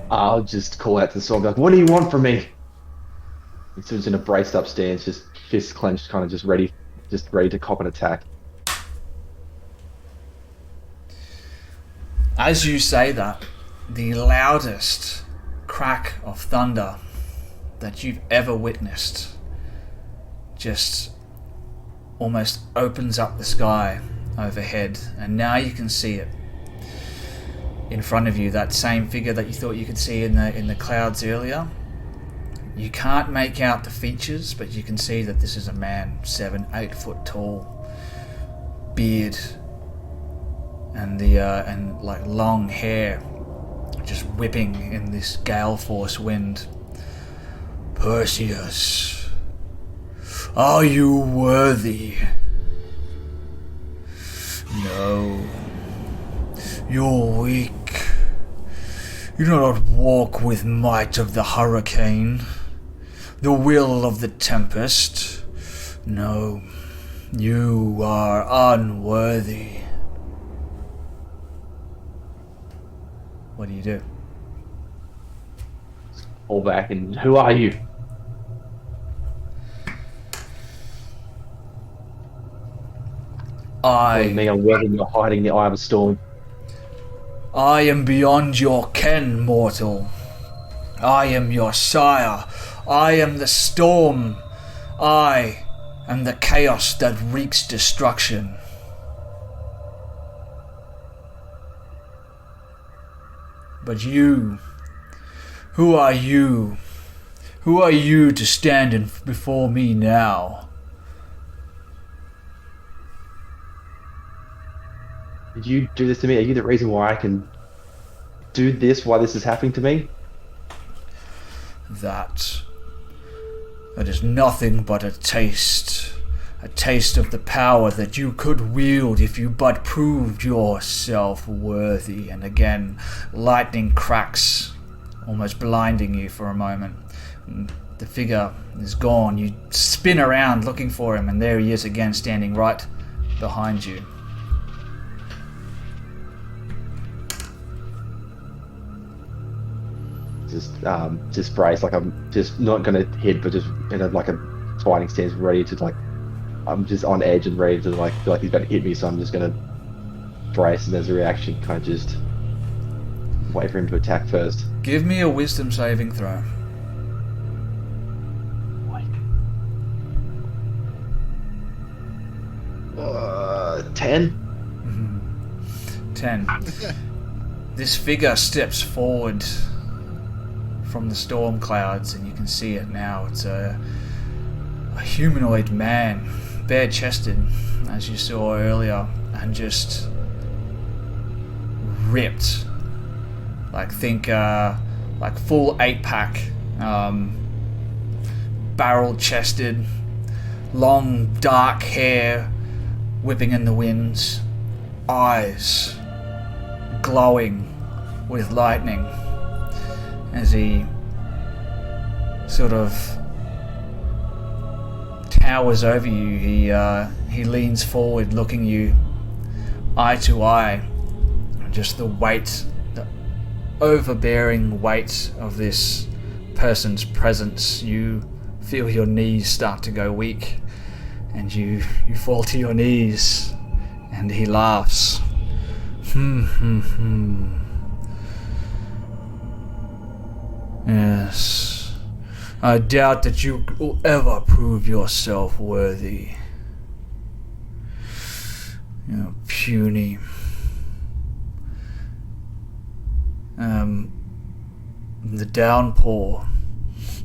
D: I'll just call out to the storm, like, what do you want from me? And so it's in a braced up stance, just fists clenched, kind of just ready to cop an attack.
A: As you say that, the loudest crack of thunder that you've ever witnessed just almost opens up the sky overhead, and now you can see it in front of you, that same figure that you thought you could see in the clouds earlier. You can't make out the features, but you can see that this is a man, 7-8 foot tall, beard, and like long hair just whipping in this gale force wind. Perseus, are you worthy? No. You're weak. You do not walk with might of the hurricane, the will of the tempest. No, you are unworthy. What do you do?
D: Pull back and, who are you? Me, I'm worthy, you're hiding in the eye of a storm.
A: I am beyond your ken, mortal. I am your sire. I am the storm. I am the chaos that wreaks destruction. But you, who are you? Who are you to stand before me now?
D: Did you do this to me? Are you the reason why I can do this, why this is happening to me?
A: That is nothing but a taste of the power that you could wield if you but proved yourself worthy. And again, lightning cracks, almost blinding you for a moment. The figure is gone. You spin around looking for him, and there he is again, standing right behind you.
D: just brace, like I'm just not gonna hit, but just in a fighting stance, ready to I'm just on edge and ready to feel like he's about to hit me, so I'm just gonna brace, and as a reaction, kind of just wait for him to attack first.
A: Give me a wisdom saving throw.
D: 10.
A: 10. This figure steps forward from the storm clouds, and you can see it now. It's a humanoid man, bare-chested, as you saw earlier, and just ripped. Think full 8-pack, barrel-chested, long dark hair whipping in the winds, eyes glowing with lightning as he sort of towers over you. He leans forward, looking you eye to eye. Just the weight, the overbearing weight of this person's presence. You feel your knees start to go weak, and you fall to your knees, and he laughs. Yes, I doubt that you will ever prove yourself worthy. You're puny. The downpour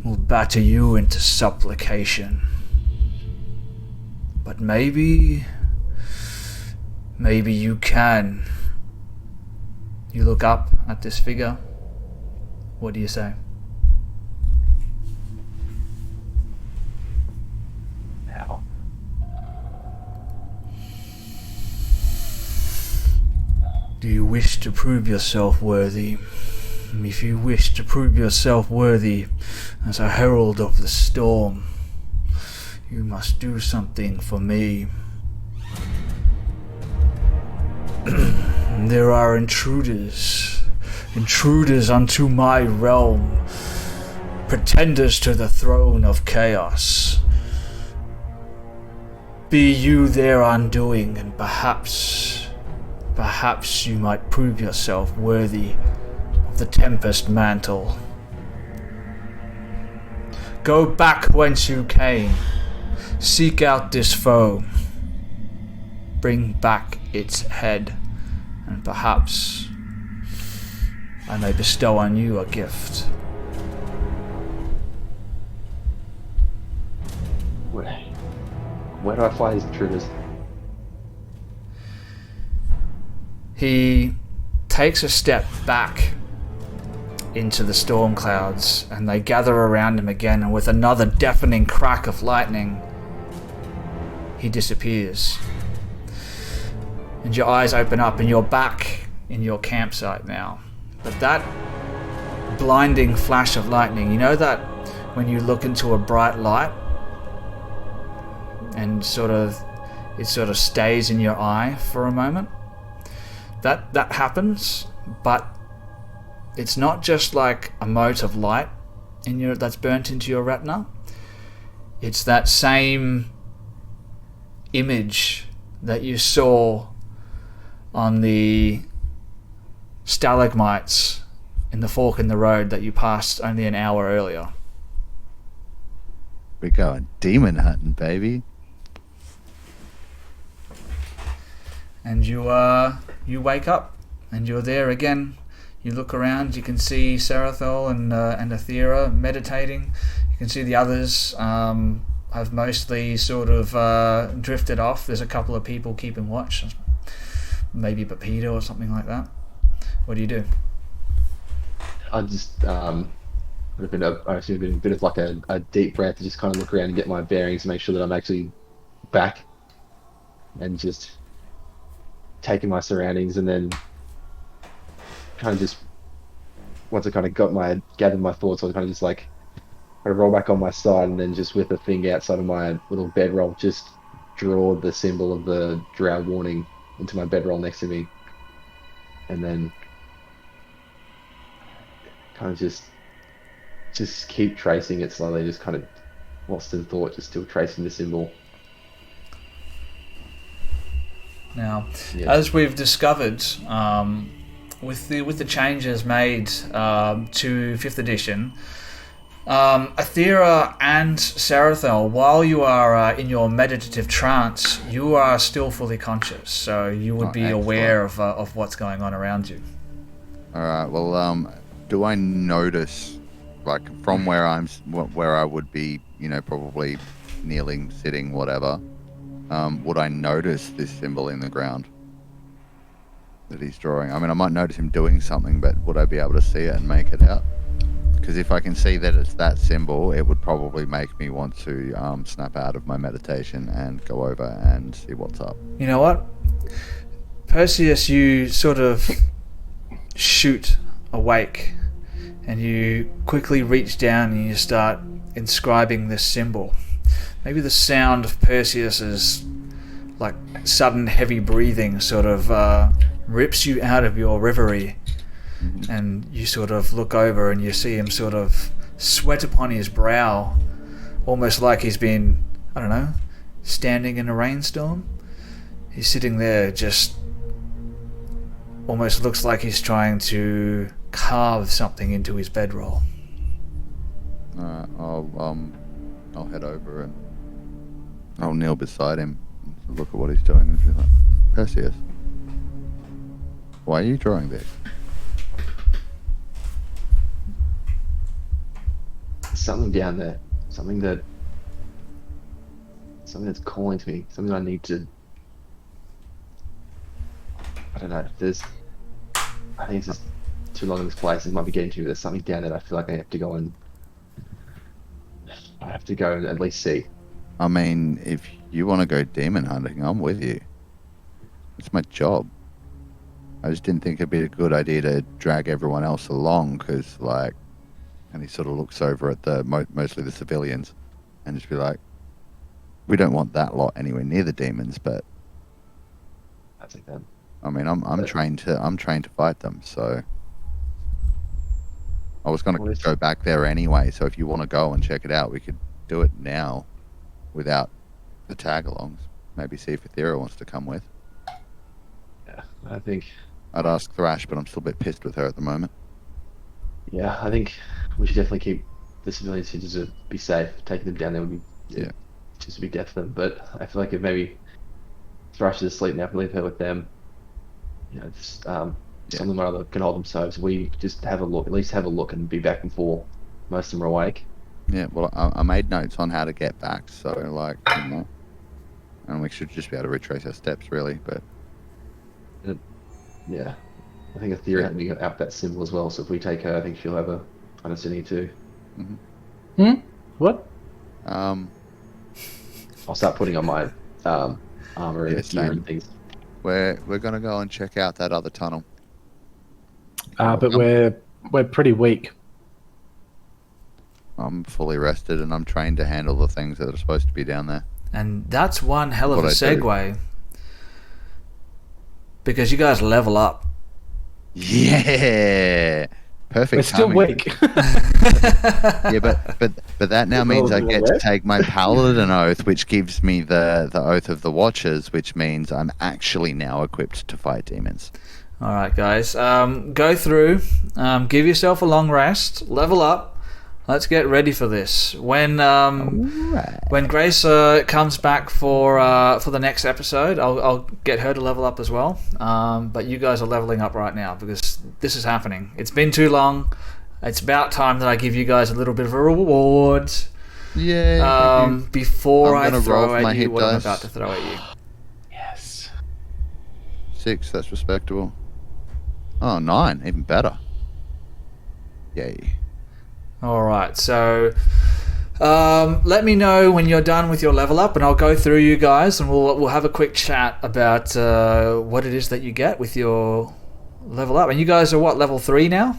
A: will batter you into supplication. But maybe you can. You look up at this figure. What do you say?
D: How?
A: Do you wish to prove yourself worthy? If you wish to prove yourself worthy as a herald of the storm, you must do something for me. There are intruders unto my realm, pretenders to the throne of chaos. Be you their undoing, and perhaps you might prove yourself worthy of the Tempest Mantle. Go back whence you came. Seek out this foe. Bring back its head, and perhaps I may bestow on you a gift.
D: Where do I find these intruders?
A: He takes a step back into the storm clouds, and they gather around him again, and with another deafening crack of lightning, he disappears. And your eyes open up, and you're back in your campsite now. But that blinding flash of lightning, you know that when you look into a bright light and it sort of stays in your eye for a moment? That happens, but it's not just like a mote of light that's burnt into your retina. It's that same image that you saw on the stalagmites in the fork in the road that you passed only an hour earlier.
B: We're going demon hunting, baby.
A: And you wake up, and you're there again. You look around, you can see Serathol and Athera meditating. You can see the others have mostly sort of drifted off. There's a couple of people keeping watch, maybe Pepito or something like that. What do you do?
D: I just would have been a bit of like a deep breath to just kind of look around and get my bearings and make sure that I'm actually back, and just taking my surroundings, and then kind of just once I kind of gathered my thoughts, I kind of just I roll back on my side, and then just with a finger outside of my little bedroll, just draw the symbol of the drow warning into my bedroll next to me, and then kind of just just keep tracing it slowly, just kind of lost in thought, just still tracing the symbol.
A: Now,
D: Yeah.
A: as we've discovered, with the changes made to 5th edition, Aethera and Sarathel, while you are in your meditative trance, you are still fully conscious, so you would be
B: excellent.
A: aware of what's going on around you.
B: All right. Well, do I notice, like, from where I would be, probably kneeling, sitting, whatever? Would I notice this symbol in the ground that he's drawing? I mean, I might notice him doing something, but would I be able to see it and make it out? Because if I can see that it's that symbol, it would probably make me want to snap out of my meditation and go over and see what's up.
A: You know what? Perseus, you sort of shoot awake and you quickly reach down and you start inscribing this symbol. Maybe the sound of Perseus's like sudden heavy breathing sort of rips you out of your reverie, and you sort of look over and you see him sort of sweat upon his brow, almost like he's been, I don't know, standing in a rainstorm. He's sitting there, just almost looks like he's trying to carve something into his bedroll.
B: Alright, I'll head over and I'll kneel beside him and look at what he's doing and be like, Perseus, why are you drawing this?
D: Something down there, something that's calling to me, something I need to. I don't know. I think it's just too long in this place. It might be getting to me. There's something down there. I feel like I have to go and at least see.
B: I mean, if you want to go demon hunting, I'm with you. It's my job. I just didn't think it'd be a good idea to drag everyone else along, because, like, and he sort of looks over at the mostly the civilians and just be like, we don't want that lot anywhere near the demons, but
D: I think that.
B: I mean, I'm trained to fight them, so I was going to go back there anyway. So if you want to go and check it out, we could do it now without the tag-alongs. Maybe see if Aethera wants to come with.
D: Yeah, I think.
B: I'd ask Thrash, but I'm still a bit pissed with her at the moment.
D: Yeah, I think we should definitely keep the civilians here just to be safe. Taking them down there would be just a big death for them. But I feel like if maybe Thrash is asleep now, if we leave her with them, just some of them or other can hold themselves. We just have a look, at least have a look, and be back before most of them are awake.
B: Yeah, well, I made notes on how to get back, so, like, and we should just be able to retrace our steps, really, but...
D: Yeah. I think Aethera had me out that symbol as well, so if we take her, I think she'll have a understanding too.
C: What?
D: I'll start putting on my armor and gear and things.
B: We're gonna go and check out that other tunnel.
C: But we're pretty weak.
B: I'm fully rested and I'm trained to handle the things that are supposed to be down there.
A: And that's one hell of
B: What
A: a
B: I do.
A: segue, because you guys level up.
B: Yeah, perfect.
C: We're still
B: timing.
C: weak.
B: Yeah, but that now means I get to take my paladin oath, which gives me the oath of the Watchers, which means I'm actually now equipped to fight demons.
A: All right, guys, go through, give yourself a long rest, level up. Let's get ready for this. When Grace comes back for the next episode, I'll get her to level up as well. But you guys are leveling up right now because this is happening. It's been too long. It's about time that I give you guys a little bit of a reward.
B: Yeah.
A: Before I
B: I'm gonna
A: throw
B: roll
A: at
B: my
A: you
B: hit
A: what I'm
B: dice.
A: about to throw at you.
C: Yes.
B: 6, that's respectable. Oh, 9, even better. Yay.
A: All right, so let me know when you're done with your level up, and I'll go through you guys, and we'll have a quick chat about what it is that you get with your level up. And you guys are what, level 3 now?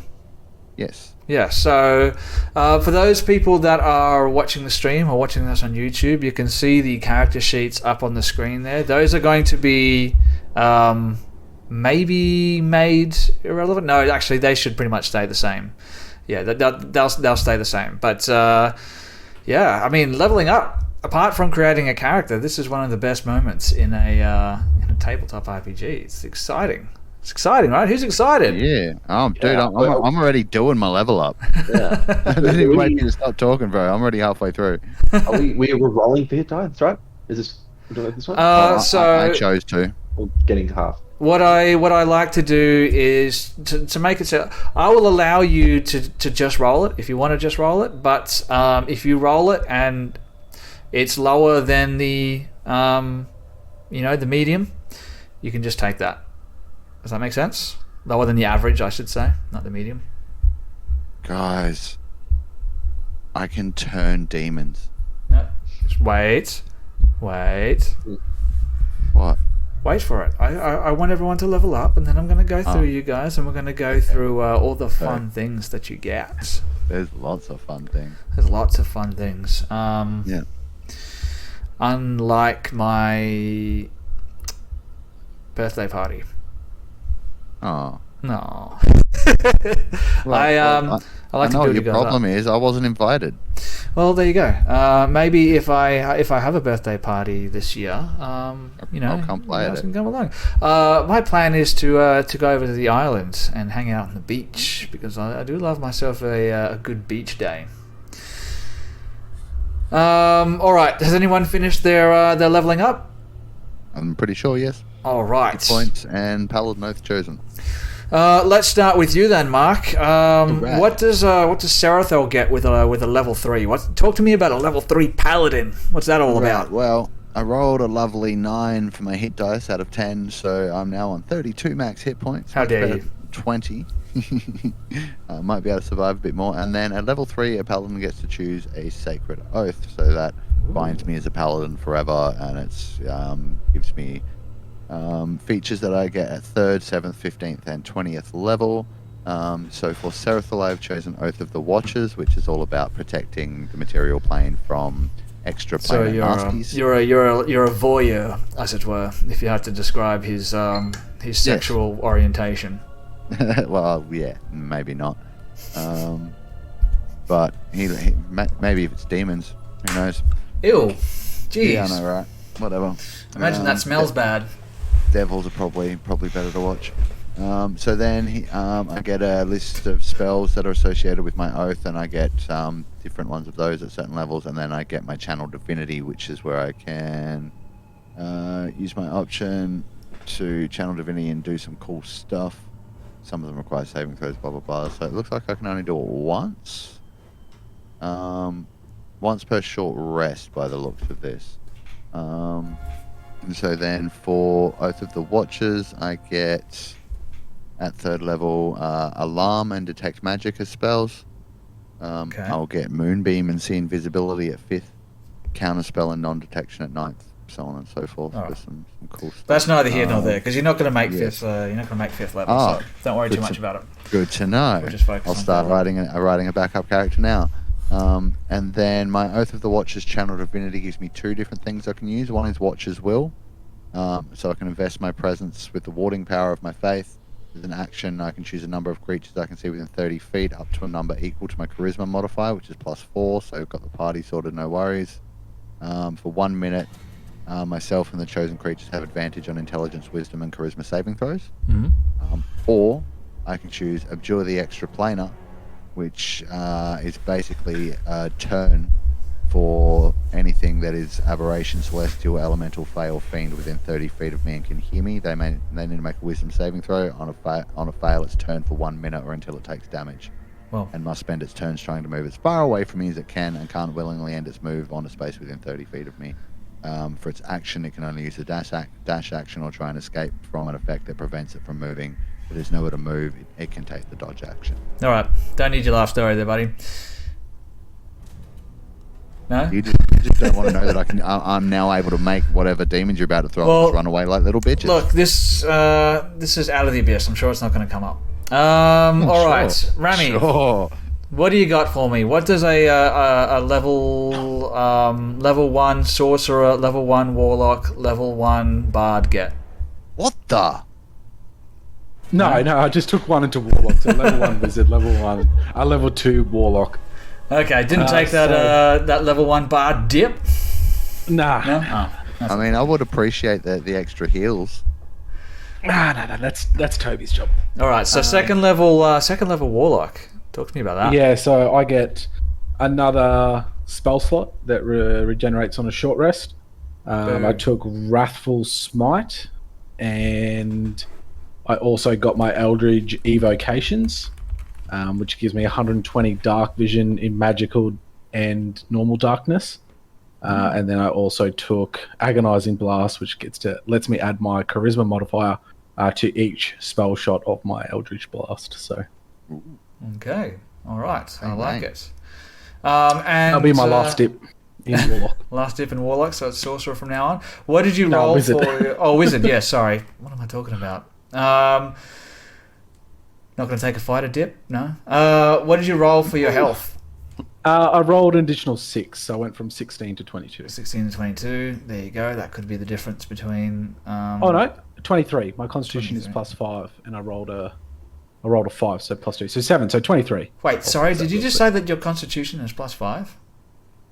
B: Yes.
A: Yeah. So for those people that are watching the stream or watching this on YouTube, you can see the character sheets up on the screen there. Those are going to be maybe made irrelevant. No, actually, they should pretty much stay the same. yeah, they'll stay the same. But yeah, I mean, leveling up. Apart from creating a character, this is one of the best moments in a tabletop RPG. It's exciting. It's exciting, right? Who's excited?
B: Yeah. Oh, dude,
D: Yeah.
B: I'm already doing my level up.
D: Yeah.
B: I didn't even wait for you to stop talking, bro. I'm already halfway through.
D: We're rolling for hit die, that's right? Is this we're doing this one?
A: So
B: I chose to.
D: Or getting to half.
A: what I like to do is to make it so I will allow you to just roll it if you want to just roll it, but if you roll it and it's lower than the the medium, you can just take that. Does that make sense? Lower than the average, I should say, not the medium.
B: Guys, I can turn demons.
A: No, just wait.
B: What?
A: Wait for it. I want everyone to level up, and then I'm going to go through you guys, and we're going to go through all the fun things that you get.
B: There's lots of fun things.
A: There's lots of fun things.
B: Yeah.
A: Unlike my birthday party.
B: Oh.
A: No.
B: Well,
A: I like to
B: know
A: do
B: what
A: it.
B: your problem is. I wasn't invited.
A: Well, there you go. Maybe if I have a birthday party this year,
B: I'll come play
A: you guys
B: at
A: can
B: it.
A: come along. My plan is to go over to the island and hang out on the beach because I do love myself a good beach day. All right. Has anyone finished their leveling up?
B: I'm pretty sure, yes.
A: All right.
B: Points and Paladin Oath chosen.
A: Let's start with you then, Mark.
B: Right.
A: What does Serathel get with a level 3? Talk to me about a level 3 paladin. What's that all about?
B: Well, I rolled a lovely 9 for my hit dice out of 10, so I'm now on 32 max hit points.
A: How dare
B: That's
A: you?
B: 20. I might be able to survive a bit more. And then at level 3, a paladin gets to choose a sacred oath, so that binds me as a paladin forever, and it's gives me features that I get at 3rd, 7th, 15th, and 20th level. So for Serathel, I've chosen Oath of the Watchers, which is all about protecting the material plane from extra
A: So
B: planar
A: you're
B: nasties.
A: you're a voyeur, as it were, if you had to describe his sexual orientation.
B: Well, yeah, maybe not. But maybe if it's demons, who knows?
A: Ew, jeez.
B: Yeah, I know, right? Whatever.
A: Imagine that smells bad.
B: Devils are probably better to watch. So then I get a list of spells that are associated with my oath, and I get different ones of those at certain levels, and then I get my channel divinity, which is where I can use my option to channel divinity and do some cool stuff. Some of them require saving throws, blah blah blah. So it looks like I can only do it once. Once per short rest by the looks of this. And so then for Oath of the Watchers, I get at 3rd level Alarm and Detect Magic as spells.
A: Okay.
B: I'll get Moonbeam and See Invisibility at 5th, Counterspell and Non-Detection at 9th, so on and so forth.
A: Oh.
B: There's some cool stuff.
A: That's neither here nor there because you're not going to make
B: yes.
A: fifth. You're not going to make 5th level.
B: Oh,
A: So don't worry
B: good
A: too much
B: to-
A: about it.
B: Good to know.
A: We'll just focus
B: I'll
A: on
B: start
A: that.
B: writing a backup character now. And then my Oath of the Watchers Channel Divinity gives me 2 different things I can use. One is Watcher's Will, so I can invest my presence with the warding power of my faith. As an action, I can choose a number of creatures I can see within 30 feet, up to a number equal to my charisma modifier, which is +4, so I've got the party sorted, no worries. For 1 minute, myself and the chosen creatures have advantage on intelligence, wisdom, and charisma saving throws.
A: Mm-hmm.
B: Or I can choose Abjure the Extra Planar, which is basically a turn for anything that is aberration, celestial, elemental, fey, or fiend within 30 feet of me and can hear me. They need to make a wisdom saving throw. On a fail, it's turn for 1 minute or until it takes damage.
A: Well,
B: And must spend its turns trying to move as far away from me as it can and can't willingly end its move on a space within 30 feet of me. For its action, it can only use a dash action or try and escape from an effect that prevents it from moving. If there's nowhere to move, it can take the dodge action.
A: all right. Don't need your life story there, buddy. No?
B: You just don't want to know that I'm now able to make whatever demons you're about to throw and just run away like little bitches.
A: Look, this is out of the abyss. I'm sure it's not going to come up. All right, Ramy.
B: Sure.
A: What do you got for me? What does a level 1 sorcerer, level 1 warlock, level 1 bard get?
B: What the?
C: No, I just took one into Warlock. So level 1 wizard, level 1, level 2 Warlock.
A: Okay, didn't take that level 1 bar dip.
C: Nah.
A: No. Oh,
B: I mean, I would appreciate the extra heals.
C: No. That's Toby's job.
A: all right. So second level Warlock. Talk to me about that.
C: Yeah, so I get another spell slot that regenerates on a short rest. I took Wrathful Smite, and I also got my Eldritch Evocations, which gives me 120 dark vision in magical and normal darkness. And then I also took Agonizing Blast, which lets me add my Charisma modifier to each spell shot of my Eldritch Blast. So
A: Okay. All right. I like
B: nice.
A: it. And
C: that'll be my last dip in Warlock.
A: Last dip in Warlock, so it's Sorcerer from now on. What did you roll
C: Wizard.
A: for? Oh, Wizard. Yeah, sorry. What am I talking about? Not going to take a fighter dip? No. What did you roll for your health?
C: I rolled an additional 6, so I went from 16 to 22.
A: 16 to 22. There you go. That could be the difference between...
C: Oh, no. 23. My Constitution
A: 23.
C: is +5, and I rolled a 5, so +2. So 7, so 23.
A: Wait, sorry. Did you just say that your Constitution is +5?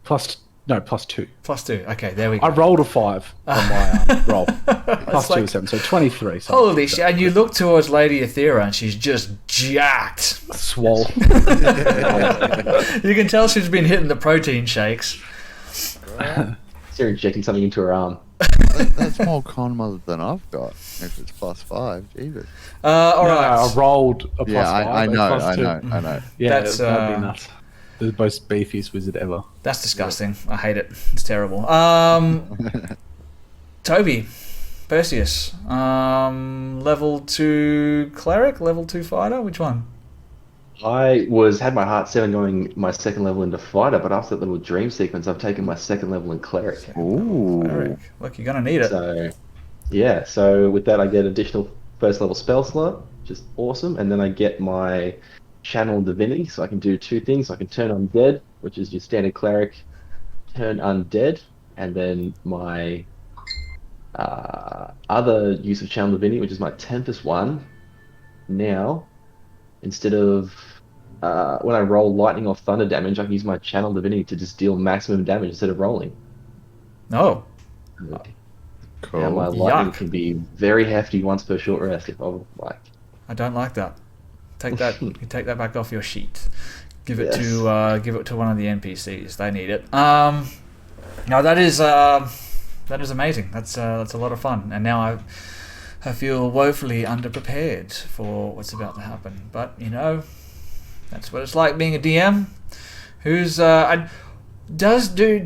C: +2.
A: +2. Okay, there we go.
C: I rolled a 5 on my roll.
A: It's
C: +2
A: like-
C: is 7, so 23. So
A: Holy shit. And you look towards Lady Aethera and she's just jacked.
C: swole.
A: You can tell she's been hitting the protein shakes.
D: They're injecting something into her arm.
B: That's more con mod than I've got. If it's +5, Jesus.
A: All
C: No,
A: right.
C: I rolled a +5.
B: Yeah, I
C: and
B: know,
C: +2.
B: I know.
C: Yeah,
A: That's,
C: that'd be nuts. The most beefiest wizard ever.
A: That's disgusting. I hate it. It's terrible. Toby, Perseus, level 2 cleric, level 2 fighter. Which one?
D: I had my heart 7 going my second level into fighter, but after that little dream sequence, I've taken my second level in cleric.
B: Ooh.
A: Cleric. Look, you're gonna need it.
D: So, yeah. So with that, I get additional first level spell slot, which is awesome, and then I get my channel divinity, so I can do 2 things. I can turn undead, which is your standard cleric, turn undead, and then my other use of channel divinity, which is my Tempest one. Now, instead of when I roll lightning or thunder damage, I can use my channel divinity to just deal maximum damage instead of rolling.
A: Oh,
B: Cool.
D: Now my lightning
A: Yuck.
D: can be very hefty once per short rest if I would like.
A: I don't like that. Take that. You take that back off your sheet. Give it
D: Yes.
A: to one of the NPCs. They need it. No, that is amazing. That's a lot of fun. And now I feel woefully underprepared for what's about to happen. But you know, that's what it's like being a DM. Who's does do.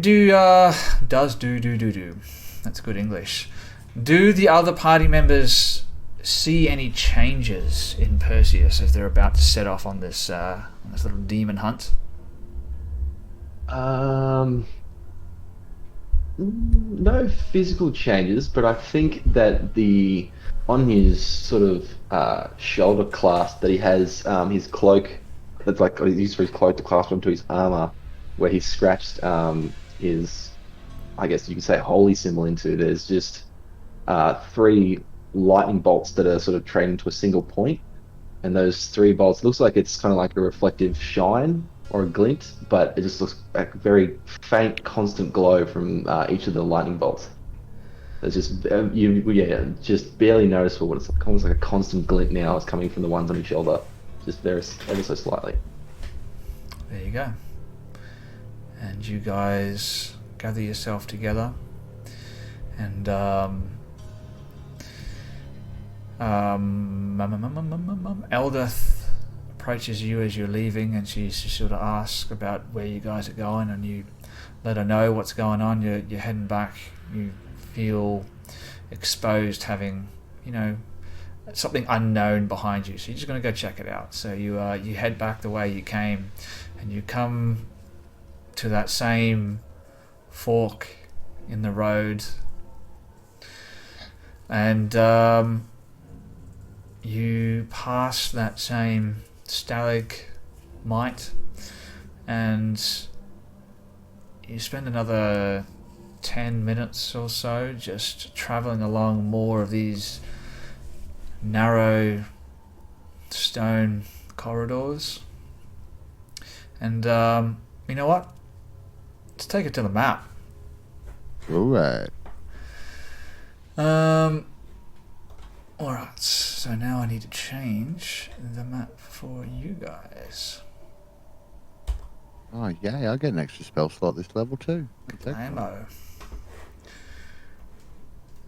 A: That's good English. Do the other party members see any changes in Perseus as they're about to set off on this little demon hunt?
D: No physical changes, but I think that on his sort of shoulder clasp that he has his cloak, that's like he used for his cloak to clasp onto his armor, where he scratched his, I guess you could say, holy symbol into. There's just 3 lightning bolts that are sort of trained into a single point, and those 3 bolts looks like it's kind of like a reflective shine or a glint, but it just looks like a very faint, constant glow from each of the lightning bolts. It's just just barely noticeable, but it's almost like a constant glint now is coming from the ones on his shoulder, just ever so slightly.
A: There you go. And you guys gather yourself together, and Eldith approaches you as you're leaving, and she sort of asks about where you guys are going, and you let her know what's going on. You're heading back. You feel exposed, having something unknown behind you. So you're just going to go check it out. So you head back the way you came, and you come to that same fork in the road, and you pass that same stalagmite, and you spend another 10 minutes or so just traveling along more of these narrow stone corridors. And you know what? Let's take it to the map.
B: Alright.
A: Alright, so now I need to change the map for you guys.
B: Oh, yay, I get an extra spell slot this level too. That's excellent.
A: Ammo.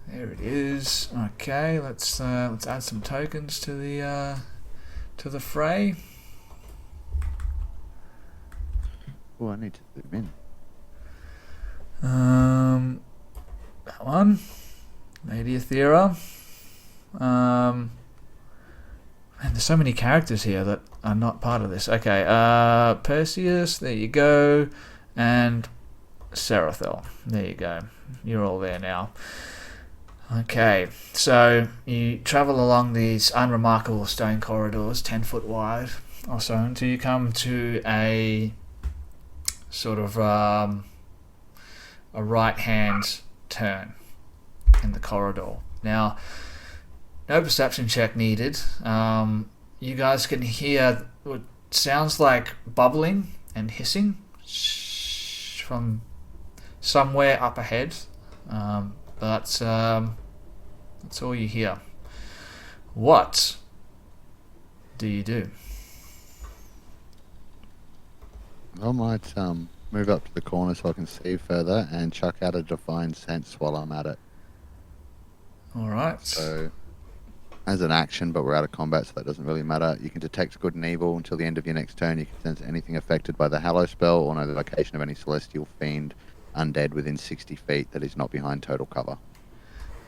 A: There it is. Okay, let's add some tokens to the fray.
B: Oh, I need to zoom in.
A: That one. Lady Aethera. Man, there's so many characters here that are not part of this. Okay, Perseus, there you go. And Serathel, there you go. You're all there now. Okay, so you travel along these unremarkable stone corridors, 10 foot wide or so, until you come to a sort of a right-hand turn in the corridor. Now, no perception check needed. You guys can hear what sounds like bubbling and hissing from somewhere up ahead. But that's all you hear. What do you do?
B: I might move up to the corner so I can see further and chuck out a divine sense while I'm at it.
A: Alright.
B: So, as an action, but we're out of combat, so that doesn't really matter. You can detect good and evil until the end of your next turn. You can sense anything affected by the Hallow spell or know the location of any celestial fiend undead within 60 feet that is not behind total cover.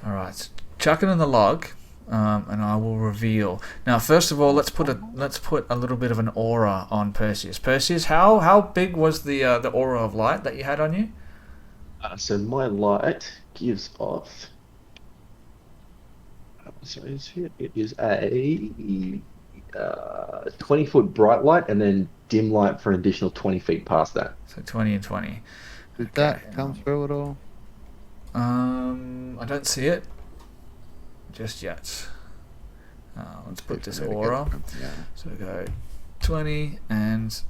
A: Alright. Chuck it in the log, and I will reveal. Now, first of all, let's put a little bit of an aura on Perseus. Perseus, how big was the aura of light that you had on you?
D: So my light gives off. So it is a 20-foot bright light and then dim light for an additional 20 feet past that.
A: So 20 and 20.
B: Did that come through at all?
A: I don't see it just yet. Let's put this aura.
B: Yeah.
A: So we go 20 and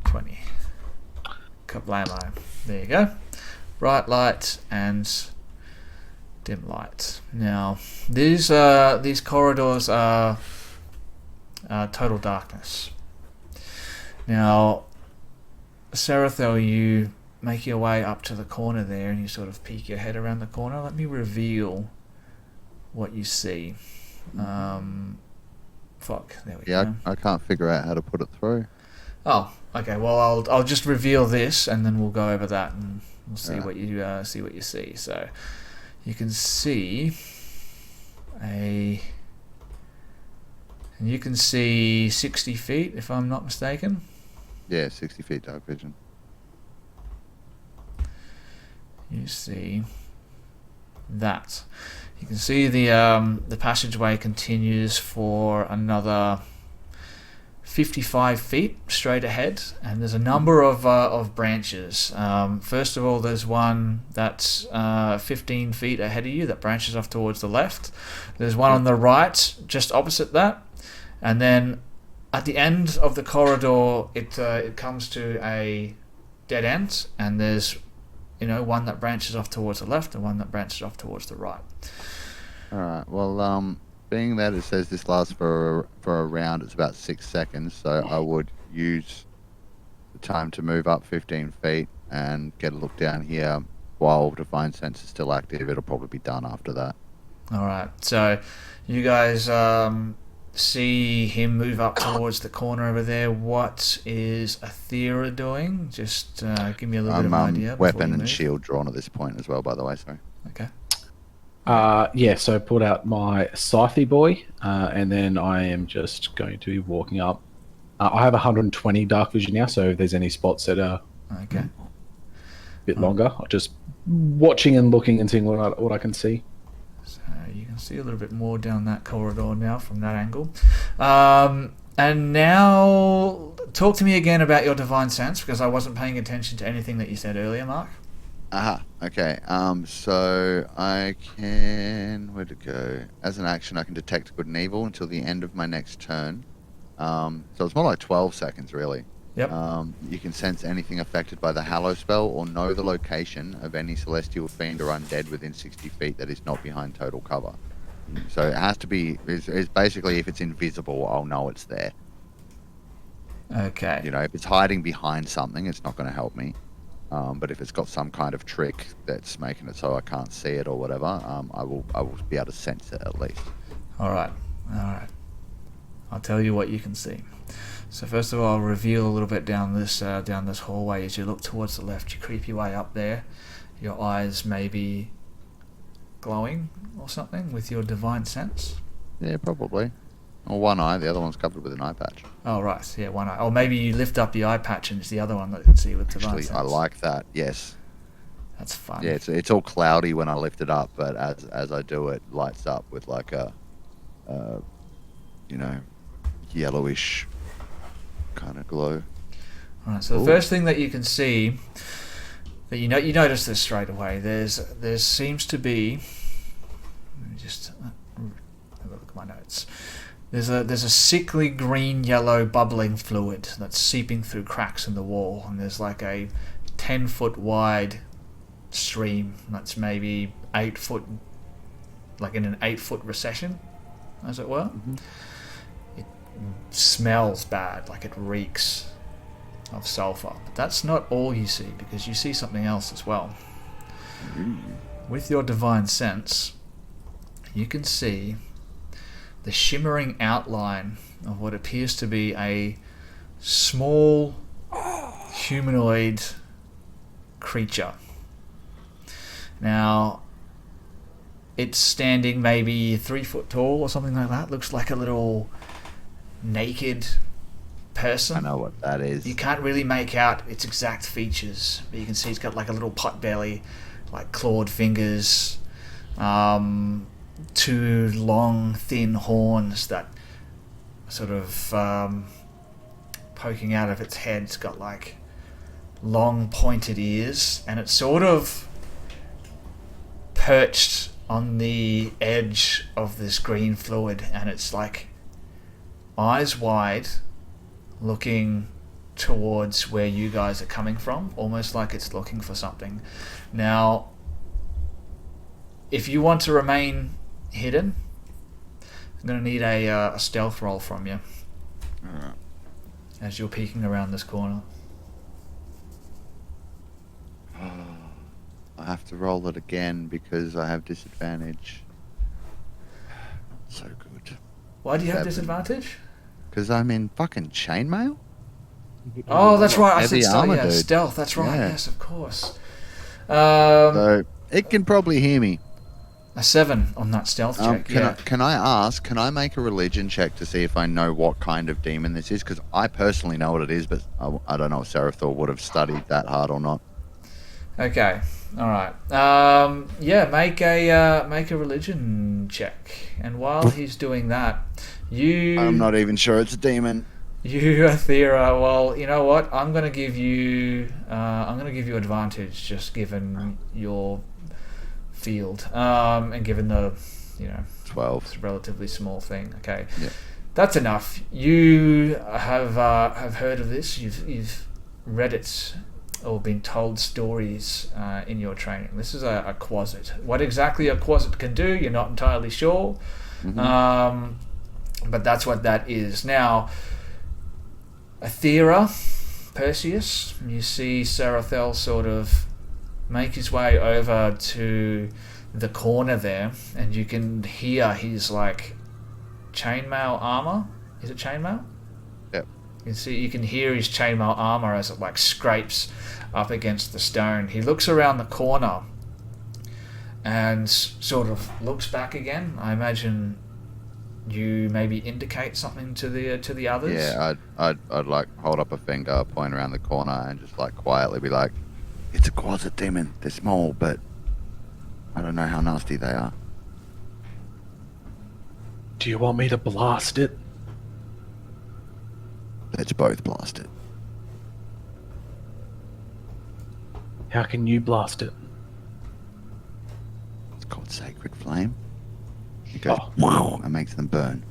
A: 20. Kablamo. There you go. Bright light and dim light. Now these corridors are total darkness. Now, Serathel, you make your way up to the corner there and you sort of peek your head around the corner. Let me reveal what you see. Fuck, there we go.
B: Yeah, I can't figure out how to put it through.
A: Oh, okay. Well, I'll just reveal this and then we'll go over that and we'll see what you see. So you can see 60 feet if I'm not mistaken.
B: Yeah, 60 feet dark vision.
A: You see that. You can see the passageway continues for another 55 feet straight ahead, and there's a number of branches. First of all, there's one that's 15 feet ahead of you that branches off towards the left. There's one on the right, just opposite that, and then at the end of the corridor, it comes to a dead end, and there's one that branches off towards the left and one that branches off towards the right.
B: All right. Well, being that it says this lasts for a round, it's about 6 seconds. So I would use the time to move up 15 feet and get a look down here while Divine Sense is still active. It'll probably be done after that.
A: All right. So you guys see him move up towards the corner over there. What is Aethera doing? Just give me a little bit of an idea.
B: Weapon and shield drawn at this point as well, by the way. Sorry.
A: Okay.
C: So I pulled out my Scythe boy, and then I am just going to be walking up. I have 120 dark vision now, so if there's any spots that are a bit longer, I'm just watching and looking and seeing what I can see.
A: So you can see a little bit more down that corridor now from that angle. And now, talk to me again about your Divine Sense, because I wasn't paying attention to anything that you said earlier, Mark.
B: Aha. Okay. So I can. Where'd it go? As an action, I can detect good and evil until the end of my next turn. So it's more like 12 seconds, really.
A: Yep.
B: You can sense anything affected by the Hallow spell or know the location of any celestial fiend or undead within 60 feet that is not behind total cover. So it has to be. It's basically if it's invisible, I'll know it's there.
A: Okay.
B: You know, if it's hiding behind something, it's not going to help me. But if it's got some kind of trick that's making it so I can't see it or whatever, I will be able to sense it at least.
A: All right. I'll tell you what you can see. So first of all, I'll reveal a little bit down this hallway. As you look towards the left, you creep your way up there. Your eyes may be glowing or something with your divine sense.
B: Yeah, probably. Or one eye, the other one's covered with an eye patch.
A: Oh, right. Yeah, one eye. Or maybe you lift up the eye patch and it's the other one that can see with divine
B: Actually,
A: sense.
B: I like that. Yes.
A: That's fun.
B: Yeah, it's all cloudy when I lift it up, but as I do it, lights up with like a, yellowish kind of glow.
A: All right. So the first thing that you can see, that you notice this straight away. There seems to be. Let me just have a look at my notes. There's a sickly green-yellow bubbling fluid that's seeping through cracks in the wall, and there's like a 10-foot wide stream that's maybe 8 foot, like in an 8-foot recession, as it were.
B: Mm-hmm.
A: It smells bad, like it reeks of sulfur. But that's not all you see, because you see something else as well. With your divine sense, you can see the shimmering outline of what appears to be a small humanoid creature. Now, it's standing maybe 3 foot tall or something like that. Looks like a little naked person.
B: I know what that is.
A: You can't really make out its exact features, but you can see it's got like a little pot belly, like clawed fingers, 2 long, thin horns that sort of poking out of its head. It's got like long, pointed ears, and it's sort of perched on the edge of this green fluid, and it's like eyes wide, looking towards where you guys are coming from, almost like it's looking for something. Now, if you want to remain hidden, I'm going to need a stealth roll from you.
B: Alright.
A: As you're peeking around this corner.
B: I have to roll it again because I have disadvantage. So good.
A: Why do you have
B: 7.
A: disadvantage?
B: Because I'm in fucking chainmail?
A: Oh, that's right. I
B: Heavy
A: said
B: armor,
A: yeah,
B: dude.
A: stealth. That's right.
B: Yeah.
A: Yes, of course.
B: So it can probably hear me.
A: A 7 on that stealth check.
B: Can I make a religion check to see if I know what kind of demon this is? Because I personally know what it is, but I don't know if Seraphor would have studied that hard or not.
A: Okay. All right. Make a religion check. And while he's doing that,
B: I'm not even sure it's a demon.
A: You, Athera, well, you know what? I'm gonna give you advantage, just given your field, and given the,
B: 12.
A: it's a relatively small thing. Okay,
B: Yeah.
A: That's enough. You have heard of this. You've read it or been told stories in your training. This is a quasit. What exactly a quasit can do, you're not entirely sure, but that's what that is. Now, Athera, Perseus, you see Sarathel sort of make his way over to the corner there, and you can hear his like chainmail armor. Is it chainmail?
B: Yep.
A: You can hear his chainmail armor as it like scrapes up against the stone. He looks around the corner and sort of looks back again. I imagine you maybe indicate something to the others.
B: Yeah, I'd like hold up a finger, point around the corner, and just like quietly be like, "It's a quasit demon. They're small, but I don't know how nasty they are."
C: Do you want me to blast it?
B: Let's both blast it.
C: How can you blast it?
B: It's called Sacred Flame. It goes
C: Oh.
B: and makes them burn.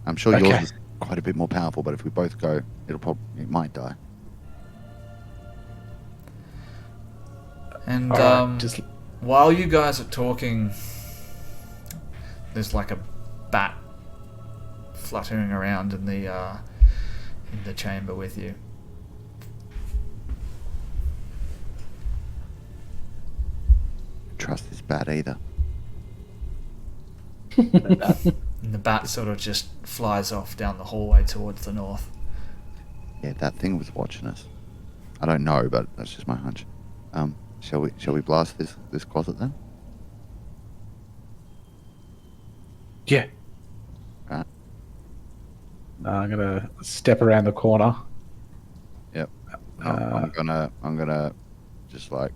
B: I'm sure
C: Okay.
B: yours is quite a bit more powerful, but if we both go, it might die.
A: And
C: Alright, just
A: while you guys are talking, there's like a bat fluttering around in the chamber with you.
B: Trust this bat either.
A: And the bat sort of just flies off down the hallway towards the north.
B: Yeah, that thing was watching us. I don't know, but that's just my hunch. Shall we blast this closet then?
C: yeah.
B: Right.
C: I'm gonna step around the corner.
B: Yep. I'm gonna just like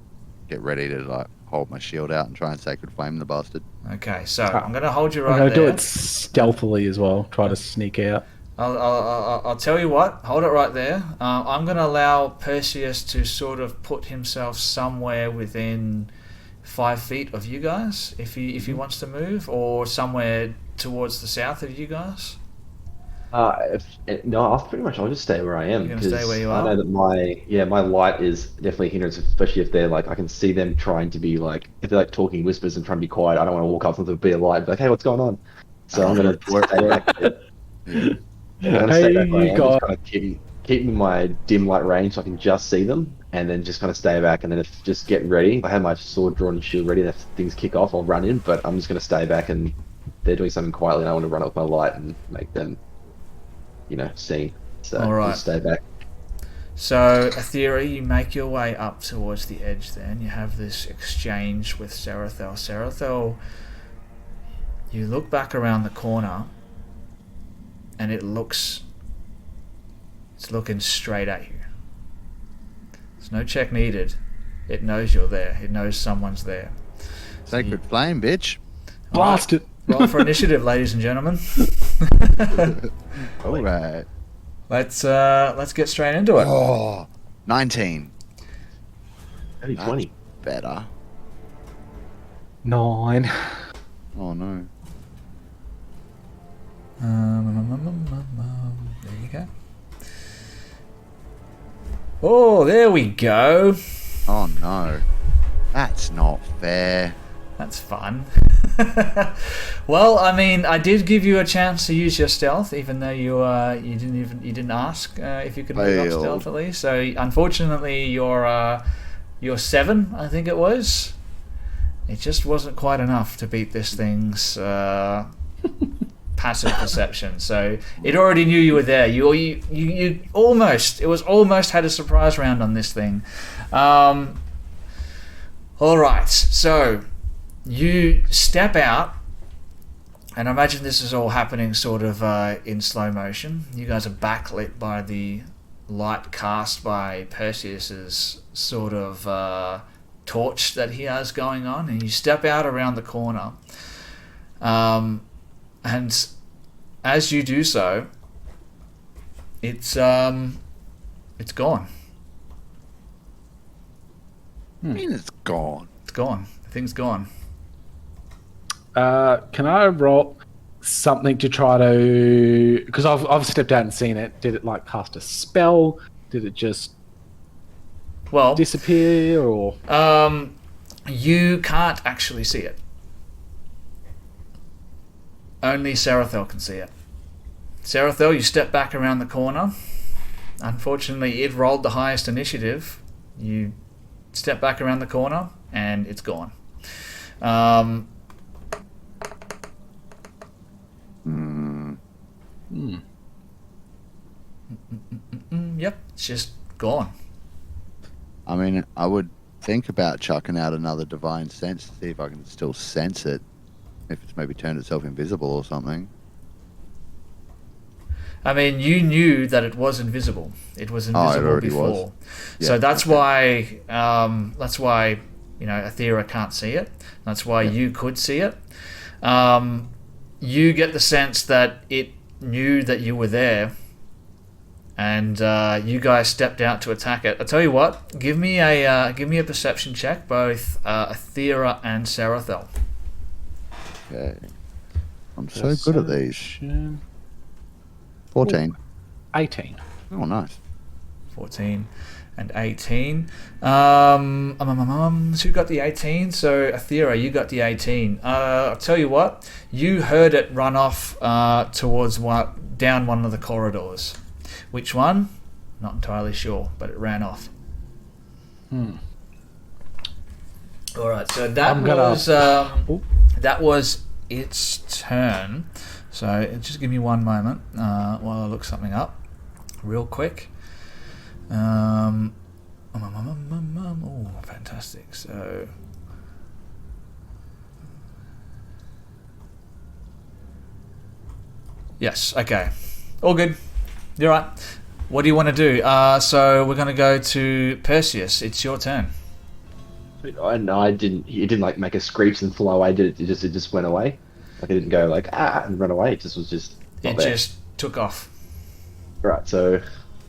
B: get ready to like hold my shield out and try and sacred flame the bastard.
A: Okay, so I'm going to hold you
C: I'm
A: right
C: gonna
A: there.
C: do it stealthily as well. Try to sneak out.
A: I'll tell you what. Hold it right there. I'm going to allow Perseus to sort of put himself somewhere within 5 feet of you guys, if he wants to move, or somewhere towards the south of you guys.
D: No, I'll just stay where I am.
A: You're gonna stay where you
D: I
A: are?
D: know that my light is definitely a hindrance, especially if they're like, I can see them trying to be like, if they're like talking whispers and trying to be quiet. I don't want to walk up to them, be a light, and be like, hey, what's going on? So I'm gonna stay back. I'm gonna stay back where I am, just kind of keep my dim light range so I can just see them, and then just kind of stay back, and then just get ready. If I have my sword drawn and shield ready, and if things kick off, I'll run in. But I'm just gonna stay back, and they're doing something quietly, and I want to run up with my light and make them, see. So
A: All right.
D: just stay back.
A: So, Aethera, you make your way up towards the edge then. You have this exchange with Serathel. Serathel, you look back around the corner, and it's looking straight at you. There's no check needed. It knows you're there. It knows someone's there.
B: Sacred flame, bitch.
C: Blast it.
A: Roll for initiative, ladies and gentlemen.
B: All right.
A: Let's get straight into it.
B: Oh, 19.
D: Maybe 20.
B: Better.
C: 9.
B: Oh no.
A: There you go. Oh, there we go.
B: Oh no. That's not fair.
A: That's fun. Well, I mean, I did give you a chance to use your stealth, even though you didn't ask if you could move up
B: Failed.
A: stealthily. So unfortunately, your 7, I think it was. It just wasn't quite enough to beat this thing's passive perception. So it already knew you were there. You almost had a surprise round on this thing. All right, so you step out, and I imagine this is all happening sort of in slow motion. You guys are backlit by the light cast by Perseus's sort of torch that he has going on, and you step out around the corner. And as you do so, it's gone.
B: I mean, it's gone.
A: It's gone. The thing's gone.
C: Can I roll something to try to? Because I've stepped out and seen it. Did it like cast a spell? Did it just disappear? Or
A: you can't actually see it. Only Serathel can see it. Serathel, you step back around the corner. Unfortunately, it rolled the highest initiative. You step back around the corner, and it's gone. Yep, it's just gone.
B: I mean, I would think about chucking out another divine sense to see if I can still sense it. If it's maybe turned itself invisible or something.
A: I mean, you knew that it was invisible. It was invisible
B: already
A: before.
B: was. Yeah,
A: So that's why Aethera can't see it. That's why you could see it. You get the sense that it knew that you were there, and you guys stepped out to attack it. I tell you what, give me a perception check, both Athera and Sarathel.
B: Okay. I'm so good at these.
C: Perception.
B: 14.
C: 18.
B: Oh, nice.
A: 14 and 18. So who got the 18? So Athera, you got the 18. I'll tell you what, you heard it run off towards down one of the corridors. Which one? Not entirely sure, but it ran off. All right, so that was its turn. So just give me one moment while I look something up real quick. Oh, fantastic. So yes, okay, all good. You're right. What do you want to do? So we're going to go to Perseus. It's your turn.
D: No, I didn't. It didn't like make a screech and fly away. Did it? It just went away. Like it didn't go like and run away. It just was just.
A: It just took off.
D: Right. So,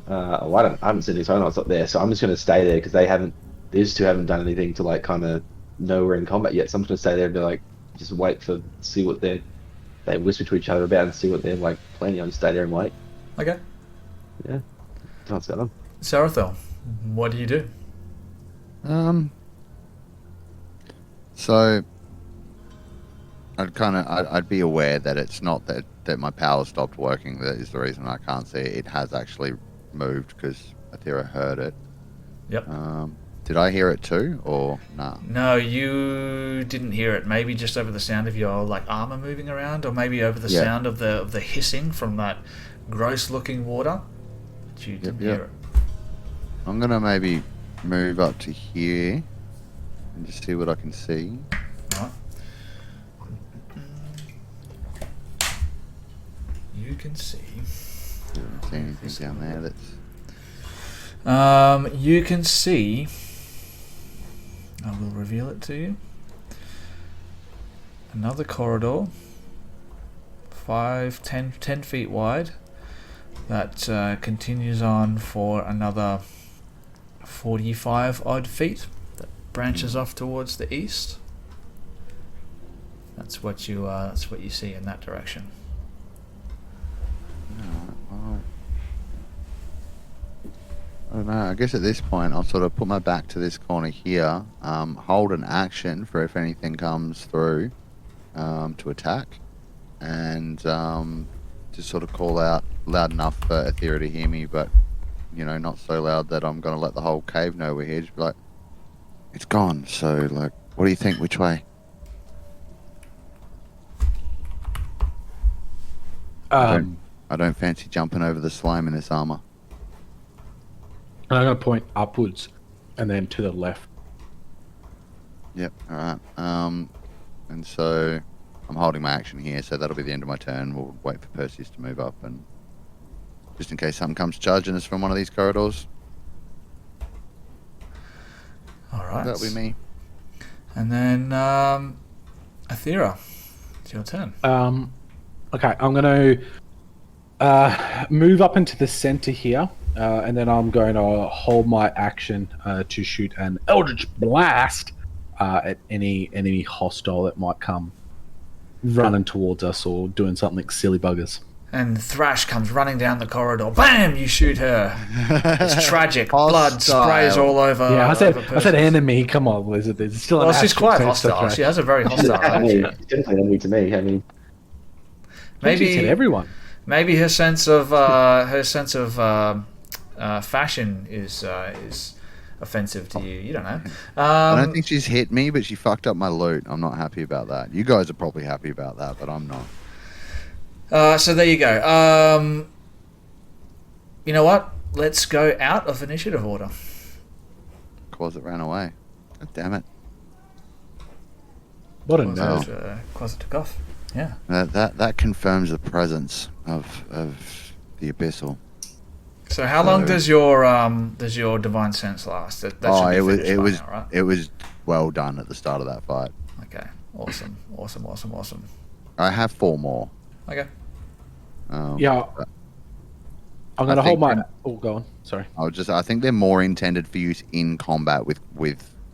D: I haven't seen it. So I know it's up there. So I'm just going to stay there because these two haven't done anything to like kind of know we're in combat yet. So I'm just going to stay there and be like, just wait see what they whisper to each other about and see what they're like planning on. Just stay there and wait.
A: Okay.
D: Yeah. Sounds good.
A: Sarathel, what do you do?
B: So I'd be aware that it's not that my power stopped working. That is the reason I can't see it. It has actually moved because Athera heard it.
A: Yep.
B: Did I hear it too, or nah?
A: No, you didn't hear it. Maybe just over the sound of your like armor moving around, or maybe over the sound of the hissing from that gross-looking water. But you didn't hear it.
B: I'm gonna maybe move up to here and just see what I can see.
A: Right. You can see.
B: I don't see anything down there that's.
A: You can see. I will reveal it to you. Another corridor, 10 feet wide, that continues on for another 45 odd feet. That branches off towards the east. That's what you see in that direction.
B: I don't know. I guess at this point, I'll sort of put my back to this corner here, hold an action for if anything comes through to attack, and just sort of call out loud enough for Athera to hear me, but not so loud that I'm going to let the whole cave know we're here. Just be like, it's gone. So, like, what do you think? Which way? I don't fancy jumping over the slime in this armor.
C: I'm going to point upwards and then to the left.
B: Yep, alright. And so I'm holding my action here, so that'll be the end of my turn. We'll wait for Perseus to move up, and just in case something comes charging us from one of these corridors.
A: Alright.
B: That'll be me.
A: And then, Athera, it's your turn.
C: Okay, I'm going to move up into the center here. And then I'm going to hold my action to shoot an Eldritch Blast at any enemy hostile that might come running towards us or doing something silly buggers.
A: And Thrash comes running down the corridor. Bam! You shoot her. It's tragic. Blood sprays all over.
C: Yeah, I said enemy. Come on, Blizzard. There's still an
A: she's quite hostile. She has a very hostile attitude.
D: Definitely enemy to me. I mean,
A: maybe
C: she said everyone.
A: Maybe her sense of fashion is offensive to you. You don't know.
B: I don't think she's hit me, but she fucked up my loot. I'm not happy about that. You guys are probably happy about that, but I'm not.
A: So there you go. You know what? Let's go out of initiative order.
B: Closet ran away. God damn it.
C: What a no.
A: Closet took off. Yeah.
B: That confirms the presence of the abyssal.
A: So how long does your divine sense last? That
B: it was well done at the start of that fight.
A: Okay, awesome.
B: I have 4 more.
A: Okay.
C: Yeah. I'm going to hold
B: think
C: my.
B: they're-
C: Oh, go on. Sorry.
B: I think they're more intended for use in combat with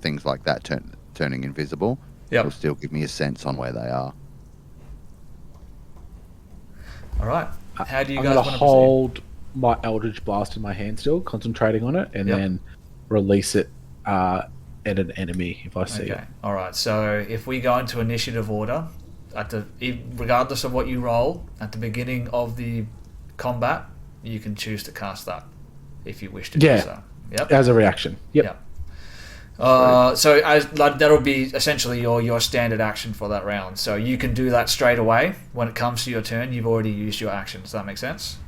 B: things like that turning invisible.
A: Yep.
B: It'll still give me a sense on where they are.
A: All right. How do you
C: I'm
A: guys
C: going
A: want
C: to
A: to proceed?
C: hold my Eldritch Blast in my hand still, concentrating on it, and
A: Yep.
C: then release it at an enemy if I see it.
A: Okay. All right. So if we go into initiative order, regardless of what you roll at the beginning of the combat, you can choose to cast that if you wish to
C: Yeah.
A: do so. Yep.
C: As a reaction. Yep.
A: Yep. That'll be essentially your standard action for that round. So you can do that straight away when it comes to your turn. You've already used your action. Does that make sense?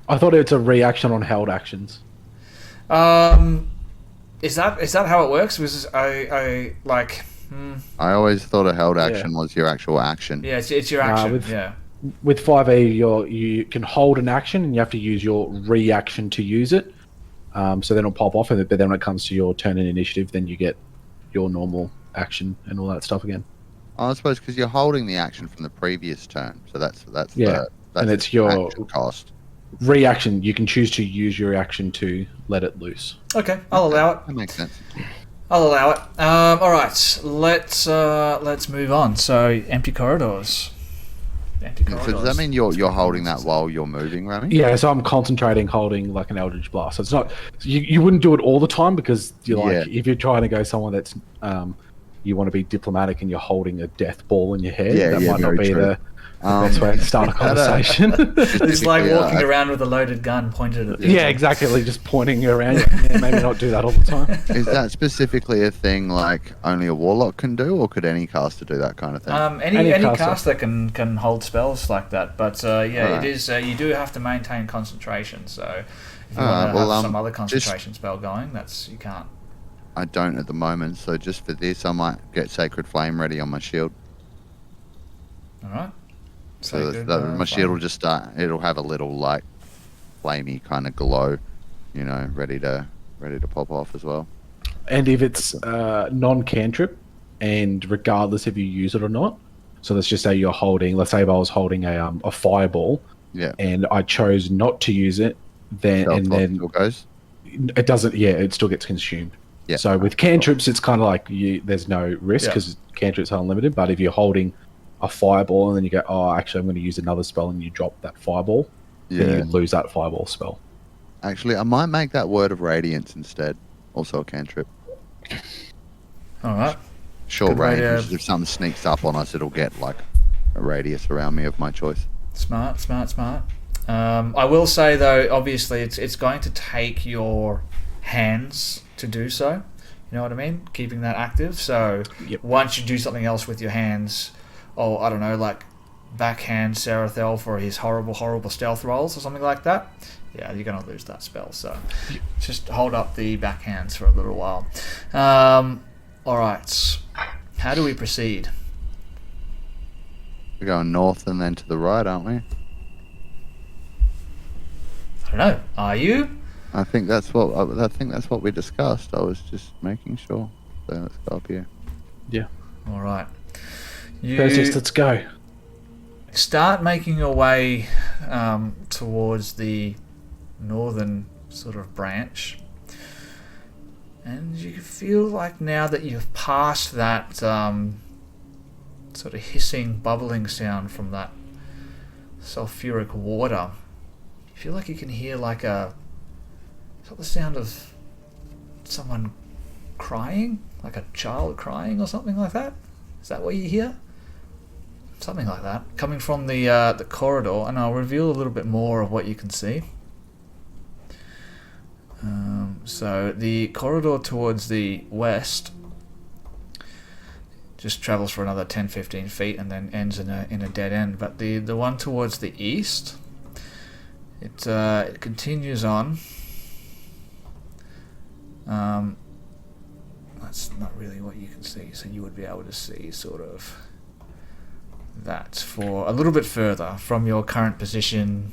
C: I thought it's a reaction on held actions.
A: Is that how it works? Was I like?
B: I always thought a held action was your actual action.
A: Yeah, it's your action.
C: With 5e, you can hold an action and you have to use your reaction to use it. So then it'll pop off, but then when it comes to your turn and initiative, then you get your normal action and all that stuff again.
B: I suppose because you're holding the action from the previous turn, so that's
C: and it's your
B: actual cost.
C: reaction. You can choose to use your action to let it loose.
A: Okay, I'll allow it.
B: That makes sense.
A: I'll allow it. All right, let's move on. So empty corridors.
B: So does that mean you're holding that while you're moving, Ramy?
C: Yeah, so I'm concentrating, holding like an Eldritch Blast. So it's not you wouldn't do it all the time because if you're trying to go somewhere that's you want to be diplomatic and you're holding a death ball in your head, that might not be the best way to start a conversation.
A: It's like walking around with a loaded gun pointed at the
C: Yeah, exactly. Just pointing around. Yeah, maybe not do that all the time.
B: Is that specifically a thing like only a warlock can do, or could any caster do that kind of thing?
A: Any
C: caster.
A: caster can hold spells like that, but
B: Alright.
A: it is you do have to maintain concentration. So if you want to have some other concentration spell going, you can't.
B: I don't at the moment, so just for this, I might get Sacred Flame ready on my shield.
A: All right.
B: So my shield will just start. It'll have a little like flamey kind of glow, ready to pop off as well.
C: And if it's non-cantrip, and regardless if you use it or not, so let's just say you're holding. Let's say if I was holding a fireball, and I chose not to use it, then
B: Still goes.
C: It doesn't. Yeah, it still gets consumed.
B: Yeah.
C: So with cantrips, it's kind of like there's no risk because cantrips are unlimited. But if you're holding a fireball and then you go, oh, actually, I'm going to use another spell, and you drop that fireball, then you lose that fireball spell.
B: Actually, I might make that Word of Radiance instead. Also a cantrip.
A: All right.
B: Short
A: Good way
B: range.
A: to-
B: If something sneaks up on us, it'll get like a radius around me of my choice.
A: Smart. I will say though, obviously, it's going to take your hands to do so. You know what I mean? Keeping that active. So once you do something else with your hands, I don't know, like backhand Sarathel for his horrible stealth rolls or something like that, you're going to lose that spell. So just hold up the backhands for a little while. All right. How do we proceed?
B: We're going north and then to the right, aren't we?
A: I don't know. Are you?
B: I think that's what we discussed. I was just making sure. So let's go up here.
C: Yeah.
A: All right.
C: Perseus, let's go.
A: Start making your way towards the northern sort of branch, and you feel like now that you've passed that sort of hissing, bubbling sound from that sulfuric water, you feel like you can hear like it's not the sound of someone crying, like a child crying or something like that. Is that what you hear? Something like that, coming from the corridor, and I'll reveal a little bit more of what you can see. So the corridor towards the west just travels for another 10-15 feet and then ends in a dead end. But the one towards the east, it continues on. That's not really what you can see, so you would be able to see sort of that for a little bit further from your current position.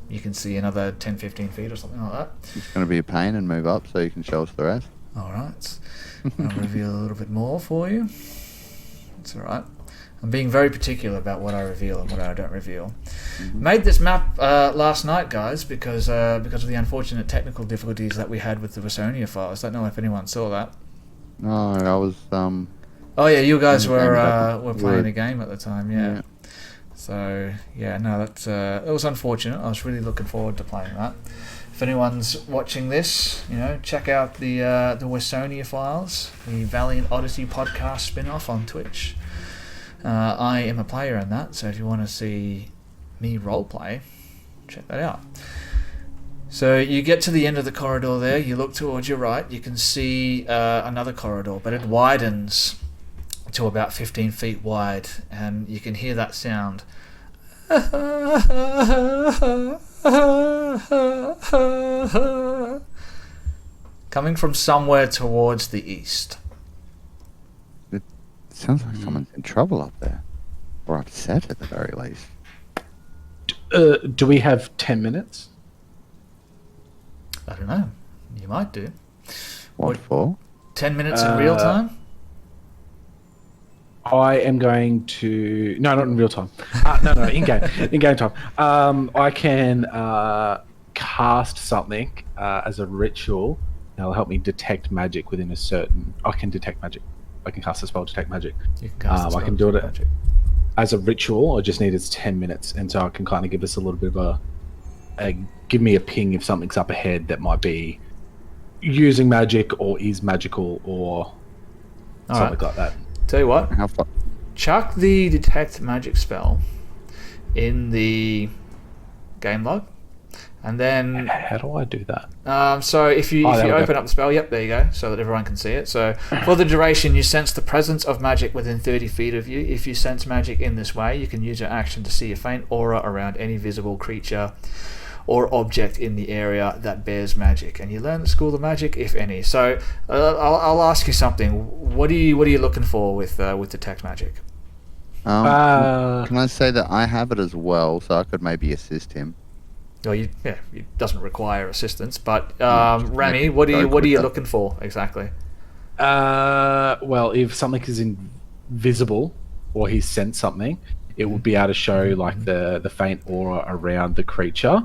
A: You can see another 10-15 feet or something like that.
B: It's going to be a pain and move up so you can show us the rest.
A: Alright, I'll reveal a little bit more for you. It's alright. I'm being very particular about what I reveal and what I don't reveal. Made this map last night, guys, because of the unfortunate technical difficulties that we had with the Versonia files. I don't know if anyone saw that.
B: No, I was
A: Oh yeah, you guys
B: playing the game
A: were
B: at the-
A: playing
B: were-
A: the game at the time, yeah. So yeah, no, that's it was unfortunate. I was really looking forward to playing that. If anyone's watching this, check out the Versonia files, the Valiant Odyssey podcast spin-off on Twitch. I am a player in that, so if you want to see me roleplay, check that out. So you get to the end of the corridor there, you look towards your right, you can see another corridor, but it widens to about 15 feet wide, and you can hear that sound. Coming from somewhere towards the east.
B: It sounds like someone's in trouble up there, or upset at the very least.
C: Do we have 10 minutes?
A: I don't know. You might do.
B: What for?
A: 10 minutes in real time?
C: I am going to... No, not in real time. No, in-game. In-game time. I can cast something as a ritual. That'll help me detect magic within a certain... I can detect magic. I can cast a spell, detect magic.
A: You can cast a spell,
C: I can do it
A: magic.
C: as a ritual. I just need it's 10 minutes. And so I can kind of give us a little bit of give me a ping if something's up ahead that might be using magic or is magical or something like that.
A: Tell you what,
B: How far?
A: chuck the detect magic spell in the game log, and then
C: How do I do that?
A: so if you
C: there we go.
A: open up the spell, yep, there you go, so that everyone can see it. So for the duration, you sense the presence of magic within 30 feet of you. If you sense magic in this way, you can use your action to see a faint aura around any visible creature or object in the area that bears magic, and you learn the school of magic, if any. So I'll ask you something. What are you looking for with detect magic?
B: Can I say that I have it as well, so I could maybe assist him?
A: Well, it doesn't require assistance, but
B: just
A: Ramy,
B: make
A: what
B: it
A: are
B: go
A: you
B: quicker.
A: looking for exactly?
C: Well, if something is invisible or he's sent something, it would be able to show like the faint aura around the creature.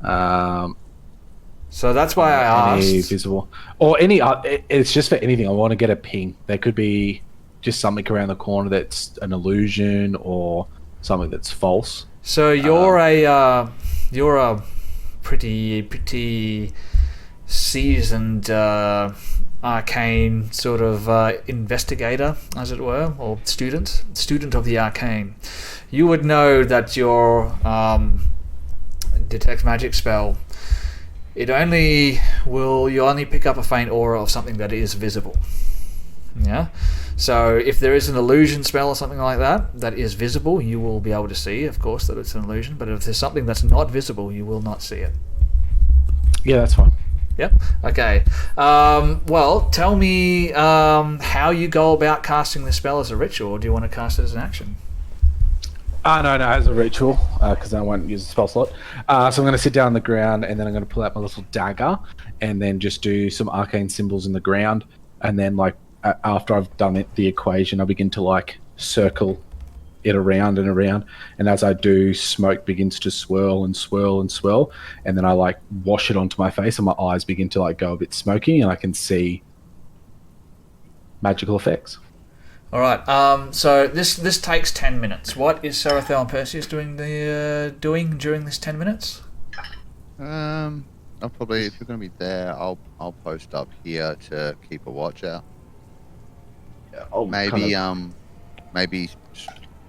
A: So that's why I
C: any
A: asked.
C: visible or any. It's just for anything. I want to get a ping. There could be just something around the corner that's an illusion or something that's false.
A: So you're a pretty seasoned arcane sort of investigator, as it were, or student of the arcane. You would know that your detect magic spell, you only pick up a faint aura of something that is visible. Yeah. So if there is an illusion spell or something like that is visible, you will be able to see, of course, that it's an illusion. But if there's something that's not visible, you will not see it.
C: Yeah, that's fine.
A: Yep. Okay. Well, tell me how you go about casting this spell as a ritual, or do you want to cast it as an action?
C: No, as a ritual, because I won't use a spell slot. So I'm going to sit down on the ground, and then I'm going to pull out my little dagger, and then just do some arcane symbols in the ground, and then after I've done the equation, I begin to circle it around and around, and as I do, smoke begins to swirl and swirl and swirl, and then I wash it onto my face, and my eyes begin to go a bit smoky, and I can see magical effects.
A: All right. So this takes 10 minutes. What is Serathel and Perseus doing during this 10 minutes?
B: I'll probably, if you're going to be there, I'll post up here to keep a watch out.
D: I'll
B: Maybe maybe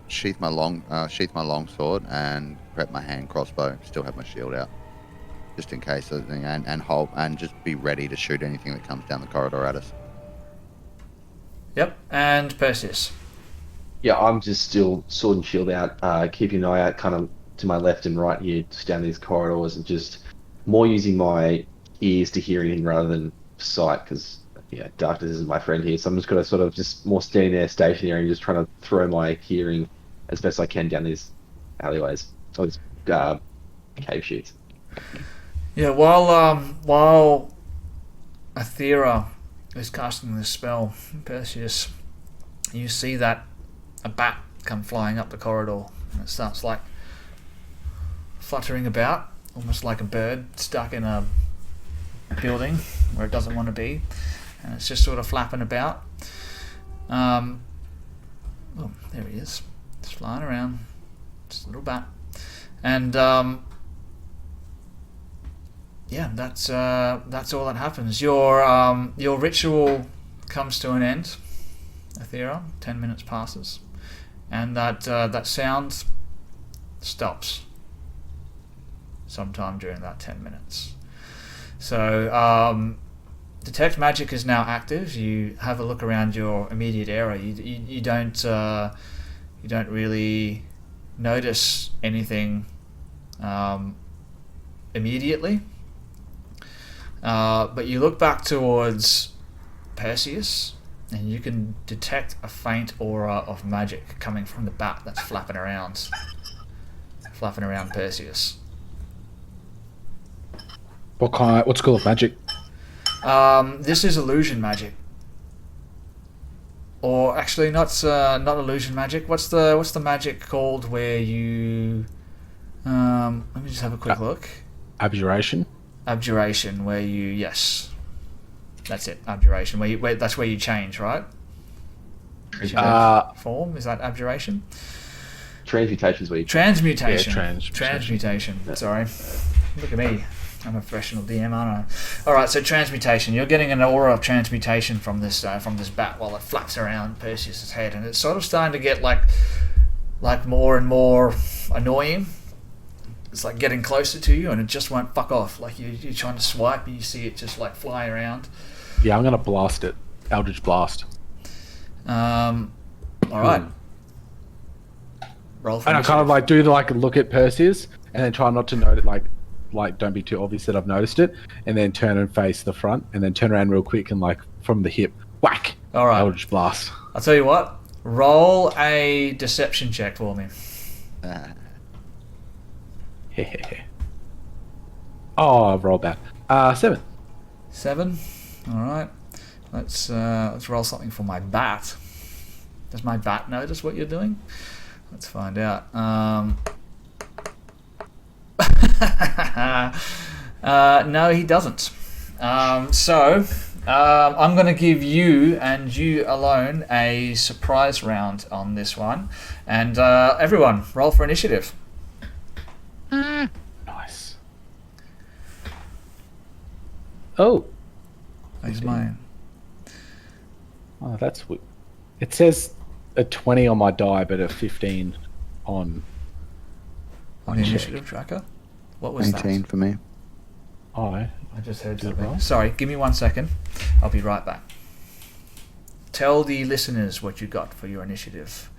B: sheath my long sword and prep my hand crossbow. Still have my shield out, just in case. And hold and just be ready to shoot anything that comes down the corridor at us.
A: Yep. And Perseus.
D: Yeah, I'm just still sword and shield out, keeping an eye out kind of to my left and right here, just down these corridors, and just more using my ears to hear anything rather than sight, because darkness isn't my friend here. So I'm just going to sort of just more standing there stationary and just trying to throw my hearing as best I can down these alleyways, or these cave chutes.
A: Yeah. While Athera is casting this spell, Perseus, you see that a bat come flying up the corridor, and it starts fluttering about, almost like a bird stuck in a building where it doesn't want to be, and it's just sort of flapping about. Oh, there he is, just flying around, just a little bat, and yeah, that's all that happens. Your ritual comes to an end, Aethera. 10 minutes passes, and that sound stops sometime during that 10 minutes. So detect magic is now active. You have a look around your immediate area. You don't really notice anything immediately, but you look back towards Perseus, and you can detect a faint aura of magic coming from the bat that's flapping around Perseus.
C: What school of magic?
A: This is illusion magic, or actually not illusion magic. What's the magic called where you? Let me just have a quick look.
C: Abjuration.
A: Abjuration, where you that's it. Abjuration, that's where you change, right? Form, is that abjuration?
D: Transmutation is where you
A: Transmutation.
C: Yeah,
A: Transmutation. Yeah. Sorry. Look at me. I'm a professional DM, aren't I? Alright, so transmutation. You're getting an aura of transmutation from this bat while it flaps around Perseus' head, and it's sort of starting to get like more and more annoying. It's like getting closer to you, and it just won't fuck off. Like you're trying to swipe, and you see it just like fly around.
C: Yeah, I'm gonna blast it. Eldritch blast.
A: Alright. Roll for
C: And I kind of like do look at Perseus, and then try not to note it, like don't be too obvious that I've noticed it, and then turn and face the front, and then turn around real quick and like from the hip, whack.
A: All right.
C: Eldritch blast.
A: I'll tell you what. Roll a deception check for me.
C: Oh, I've rolled that. 7.
A: 7. All right. Let's roll something for my bat. Does my bat notice what you're doing? Let's find out. No, he doesn't. So I'm going to give you and you alone a surprise round on this one, and everyone roll for initiative.
C: Nice. Oh.
A: Where's mine?
C: Oh, that's weird. It says a 20 on my die, but a 15 on
A: On the initiative tracker. What was
B: 18
A: that?
B: for me.
C: Oh,
A: I just heard
C: Did it
A: something.
C: roll?
A: Sorry, give me 1 second. I'll be right back. Tell the listeners what you got for your initiative.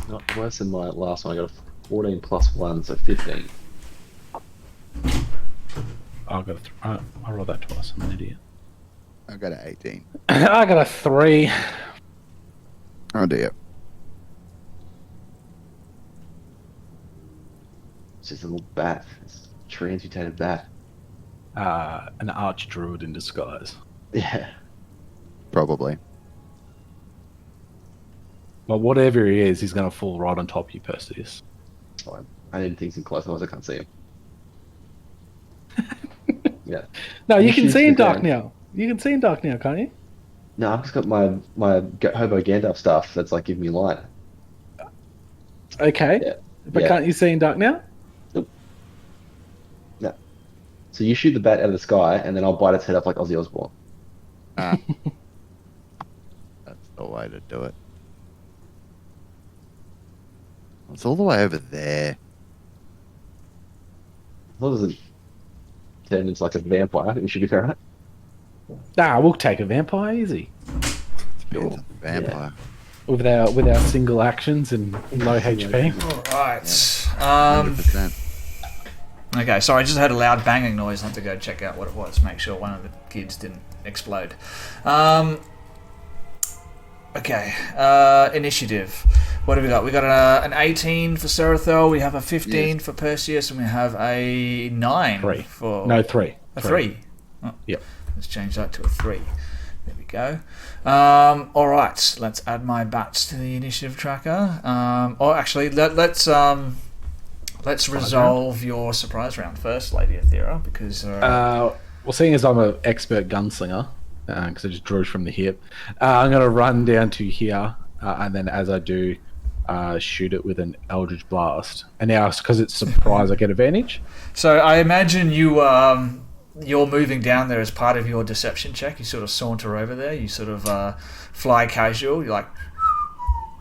D: Not worse than my last one. I got a 14 plus 1, so 15.
C: I rolled that twice. I'm an idiot.
B: I got an 18.
C: I got a 3.
B: Oh dear.
D: It's just a little bat. It's a transmutated bat.
C: An arch druid in disguise.
D: Yeah.
B: Probably.
C: Well, whatever he is, he's going to fall right on top of you, Perseus.
D: Oh, I need things in close, otherwise I can't see him. Yeah.
C: No, you can
D: Shoot
C: see in
D: the
C: dark
D: gun.
C: now. You can see in dark now, can't you?
D: No, I've just got my Hobo Gandalf stuff that's like giving me light.
C: Okay.
D: Yeah.
C: But
D: Yeah.
C: can't you see in dark now?
D: No. So you shoot the bat out of the sky, and then I'll bite its head off like Ozzy Osbourne.
B: Ah. That's the way to do it. It's all the way over there.
D: As long as it turns into like a vampire, I think we should be alright.
C: Nah, we'll take a vampire easy.
B: It's a vampire.
C: With our single actions and low HP.
A: Alright.
B: 100%.
A: Okay, sorry, I just heard a loud banging noise. I had to go check out what it was, make sure one of the kids didn't explode. Okay, initiative. What have we got? We got an 18 for Serathel, we have a 15 for Perseus, and we have a 9
C: 3.
A: for...
C: No, 3.
A: A 3? Oh,
C: Yep.
A: let's change that to a 3. There we go. All right, let's add my bats to the initiative tracker. Or actually, let's resolve your surprise round first, Lady Aethera, because
C: Well, seeing as I'm an expert gunslinger, because I just drew from the hip, I'm going to run down to here, and then as I do, shoot it with an Eldritch Blast. And now, because it's surprise, I get advantage.
A: So I imagine you're moving down there as part of your deception check. You sort of saunter over there. You sort of fly casual. You're like,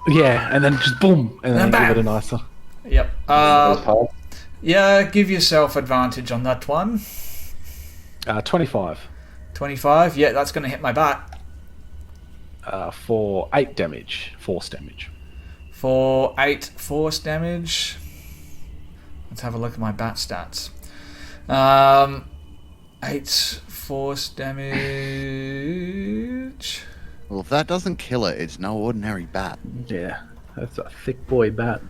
C: Yeah, and then just boom, and then
A: bam.
C: give it a nicer.
A: yep. Yeah, give yourself advantage on that one.
C: 25
A: 25. Yeah, that's going to hit my bat.
C: for 8 damage, force damage.
A: For 8 force damage. Let's have a look at my bat stats. 8 force damage.
B: Well, if that doesn't kill it, it's no ordinary bat.
C: Yeah, that's a thick boy bat.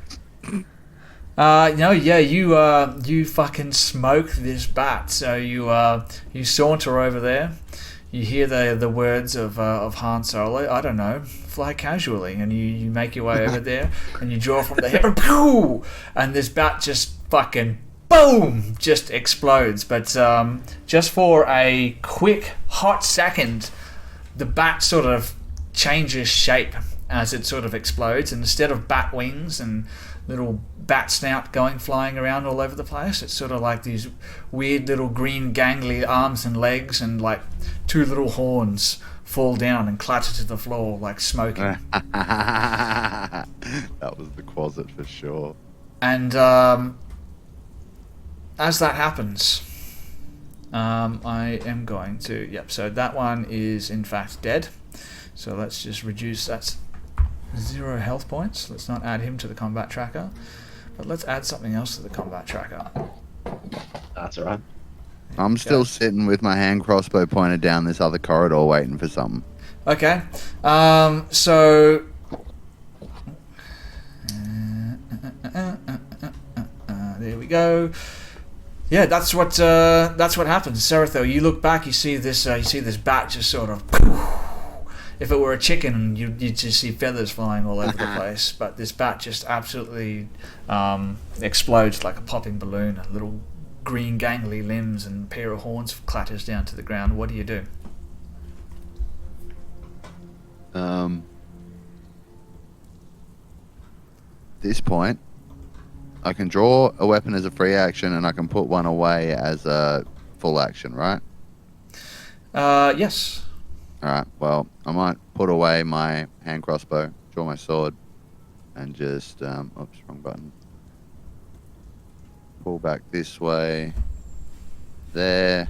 A: No, yeah, you fucking smoke this bat. So you saunter over there. You hear the words of Han Solo. I don't know, fly casually, and you make your way over there, and you draw from the hip, and pew! And this bat just fucking boom, just explodes. But just for a quick hot second, the bat sort of changes shape as it sort of explodes, and instead of bat wings and little bat snout going flying around all over the place, it's sort of like these weird little green gangly arms and legs, and like 2 little horns fall down and clatter to the floor like smoking.
B: That was the closet for sure.
A: And as that happens, I am going to... Yep, so that one is in fact dead. So let's just reduce... That's 0 health points. Let's not add him to the combat tracker. But let's add something else to the combat tracker.
D: That's alright.
B: I'm still sitting with my hand crossbow pointed down this other corridor waiting for something.
A: Okay. So... there we go. Yeah, that's what happens. Serathil, you look back, you see this bat just sort of... If it were a chicken, you'd just see feathers flying all over the place. But this bat just absolutely explodes like a popping balloon. A little green gangly limbs and a pair of horns clatters down to the ground. What do you do?
B: This point, I can draw a weapon as a free action, and I can put one away as a full action, right?
A: Yes.
B: Alright, well, I might put away my hand crossbow, draw my sword, and just, oops, wrong button. Pull back this way, there,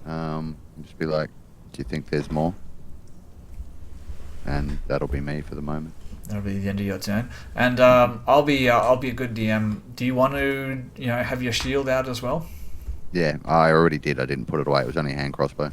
B: and just be like, do you think there's more? And that'll be me for the moment.
A: That'll be the end of your turn. And I'll be a good DM. Do you want to, have your shield out as well?
B: Yeah, I already did. I didn't put it away. It was only a hand crossbow.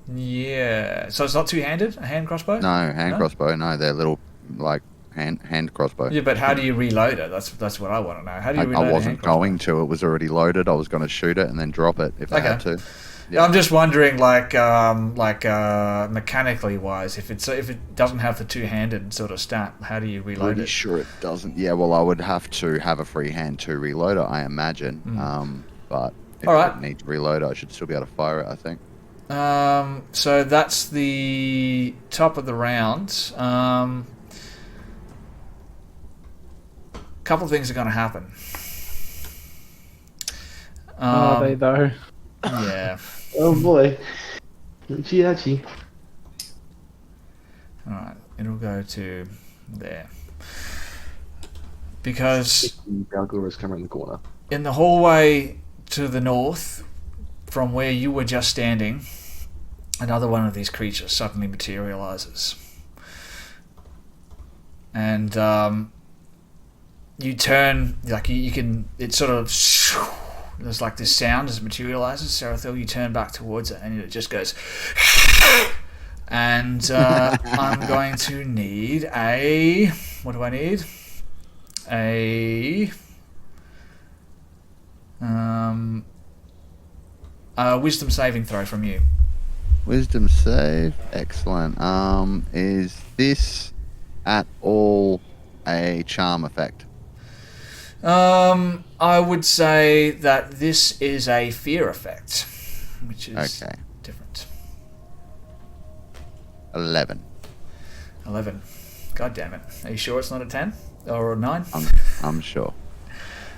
A: Yeah. So it's not two-handed, a hand crossbow?
B: No, crossbow. No, they're little, like, hand crossbow.
A: Yeah, but how do you reload it? That's what I want to know. How do you reload
B: I
A: a
B: wasn't
A: hand crossbow?
B: going to. It was already loaded. I was going to shoot it and then drop it if I had to.
A: Yeah, I'm just wondering, mechanically wise, if it doesn't have the two-handed sort of stat, how do you reload
B: Pretty
A: it?
B: sure it doesn't. Yeah, well, I would have to have a free hand to reload it, I imagine. But if I need to reload it, I should still be able to fire it, I think.
A: So that's the top of the round. Couple of things are going to happen.
C: Are they though?
A: Yeah.
D: Oh boy. Ouchie.
A: Alright, it'll go to there. Because
D: Galgura's coming in the corner.
A: in the hallway to the north, from where you were just standing, another one of these creatures suddenly materializes. And you turn, like you can, it sort of, there's like this sound as it materializes. Serathil, you turn back towards it and it just goes, and I'm going to need a, what do I need? A wisdom saving throw from you.
B: Wisdom save. Excellent. Is this at all a charm effect?
A: I would say that this is a fear effect, which is
B: Okay.
A: different.
B: 11.
A: 11. God damn it. Are you sure it's not a 10 or a 9?
B: I'm sure.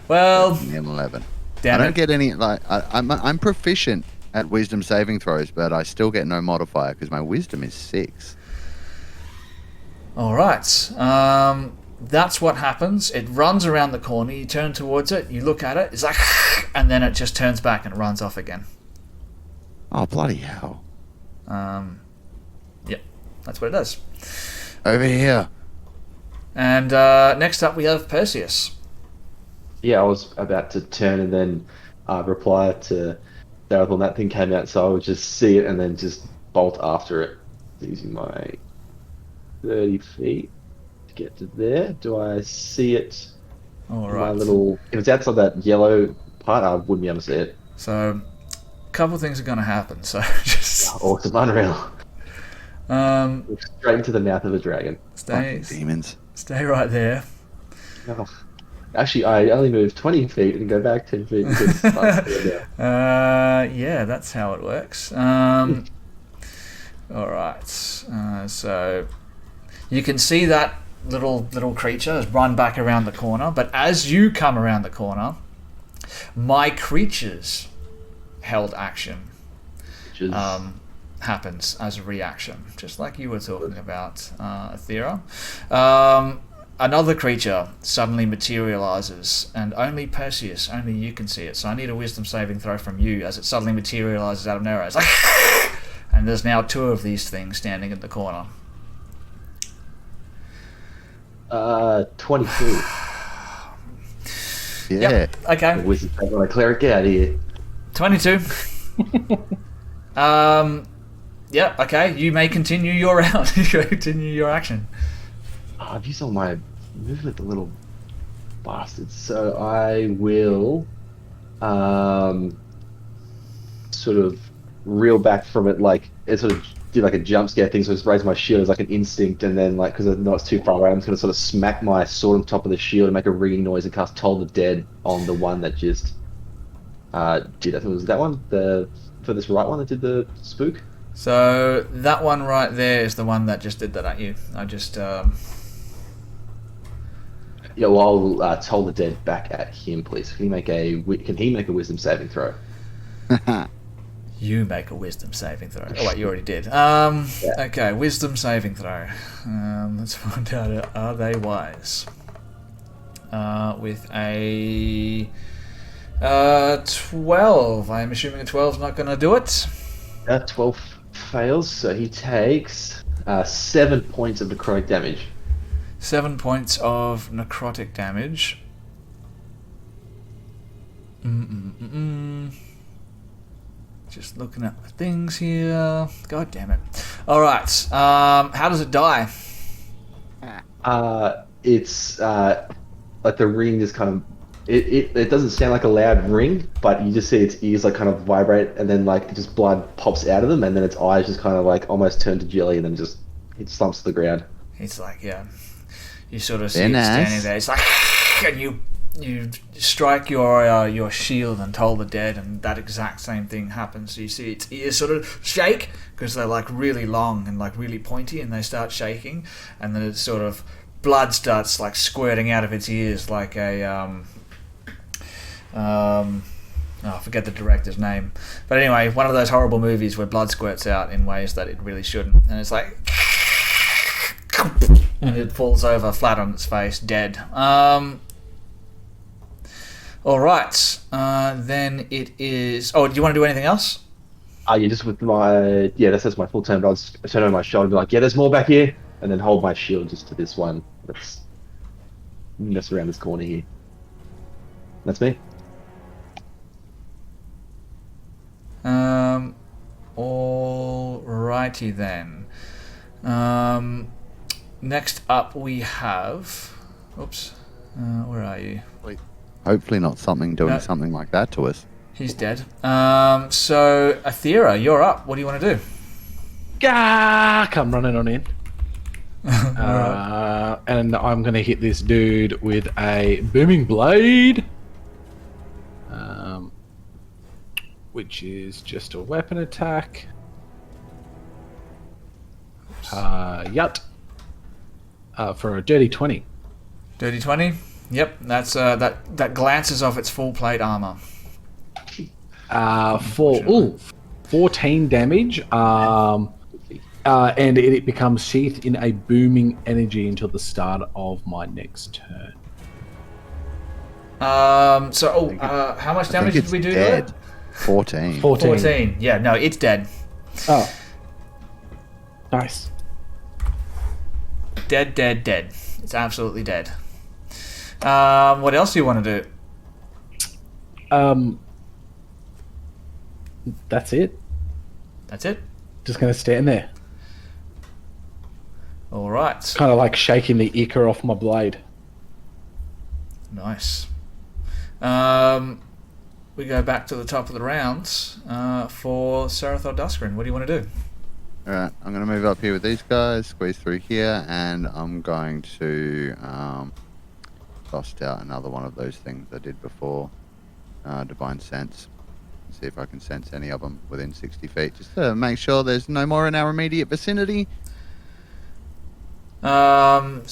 A: Well,
B: An 11.
A: damn
B: I don't
A: it.
B: get any I'm proficient at wisdom saving throws, but I still get no modifier because my wisdom is 6.
A: All right. That's what happens. It runs around the corner. You turn towards it. You look at it. It's like, and then it just turns back and runs off again.
B: Oh, bloody hell.
A: Yep, that's what it does.
B: Over here.
A: And next up we have Perseus.
D: Yeah, I was about to turn and then reply to Dareth when that thing came out, so I would just see it and then just bolt after it using my 30 feet to get to there. Do I see it?
A: All
D: My
A: right.
D: little. If it's outside that yellow part, I wouldn't be able to see it.
A: So, a couple things are going to happen. So just
D: Awesome, unreal.
A: um,
D: Straight into the mouth of a dragon.
A: stay
B: Fucking demons.
A: stay right there.
D: Oh. Actually, I only move 20 feet and go back 10 feet because I'm there.
A: Yeah, that's how it works. All right. So you can see that little creature has run back around the corner, but as you come around the corner, my creature's held action
D: Which is
A: happens as a reaction, just like you were talking about, Athera. Another creature suddenly materializes, and only Perseus, only you can see it. So I need a wisdom saving throw from you as it suddenly materializes out of nowhere. It's like, and there's now 2 of these things standing in the corner.
D: 22.
B: Yeah.
A: Yep. Okay.
D: Wizard when I cleric, get out of here.
A: 22. Yeah. Okay. You may continue your round. You can continue your action.
D: Oh, I've used all my movement, the little bastards. So I will sort of reel back from it, like it sort of do like a jump scare thing. So I just raise my shield as like an instinct, and then like because I know it's too far away, I'm just gonna sort of smack my sword on top of the shield and make a ringing noise and cast Toll the Dead on the one that just did. I think it was that one, the furthest right one that did the spook.
A: So that one right there is the one that just did that at you. I just
D: Yeah, well, I'll Toll the Dead back at him, please. Can he make a wisdom saving throw?
A: you make a wisdom saving throw. Oh wait, you already did. Okay, wisdom saving throw. Let's find out. Are they wise? With a 12. I'm assuming a 12's not going to do it.
D: 12 fails, so he takes 7 points of necrotic damage.
A: 7 points of necrotic damage. Just looking at the things here. God damn it. Alright, how does it die?
D: It's like the ring just kind of it doesn't sound like a loud ring, but you just see its ears like kind of vibrate, and then like just blood pops out of them, and then its eyes just kind of like almost turn to jelly, and then just it slumps to the ground.
A: It's like, yeah, you sort of see it standing there. It's like, and you strike your shield and Toll the Dead, and that exact same thing happens. So you see its ears sort of shake because they're like really long and like really pointy, and they start shaking, and then it sort of blood starts like squirting out of its ears like a I forget the director's name, but anyway, one of those horrible movies where blood squirts out in ways that it really shouldn't, and it's like, and it falls over flat on its face, dead. All right, then it is. Oh, do you want to do anything else?
D: Yeah, just with my that's my full turn. But I'll just turn over my shoulder and be like, yeah, there's more back here, and then hold my shield just to this one. Let's mess around this corner here. That's me.
A: Alrighty then. Next up we have. Oops. Where are you?
B: Hopefully not doing something like that to us.
A: He's dead. So Athera, you're up. What do you want to do?
C: come running on in. And I'm going to hit this dude with a booming blade, which is just a weapon attack. Yut. For a dirty 20.
A: Dirty 20. Yep, that's that glances off its full plate armor.
C: For 14 damage. And it becomes sheathed in a booming energy until the start of my next turn.
A: How much damage did we do to it?
B: 14.
A: 14. Yeah, no, it's dead.
C: Oh. Nice.
A: Dead. It's absolutely dead. What else do you want to do?
C: That's it.
A: That's it?
C: Just going to stand there.
A: All right.
C: Kind of like shaking the ichor off my blade.
A: Nice. We go back to the top of the rounds for Sarathor Duskrin. What do you want to do?
B: Alright, I'm going to move up here with these guys, squeeze through here, and I'm going to bust out another one of those things I did before. Divine Sense. See if I can sense any of them within 60 feet, just to make sure there's no more in our immediate vicinity.
A: It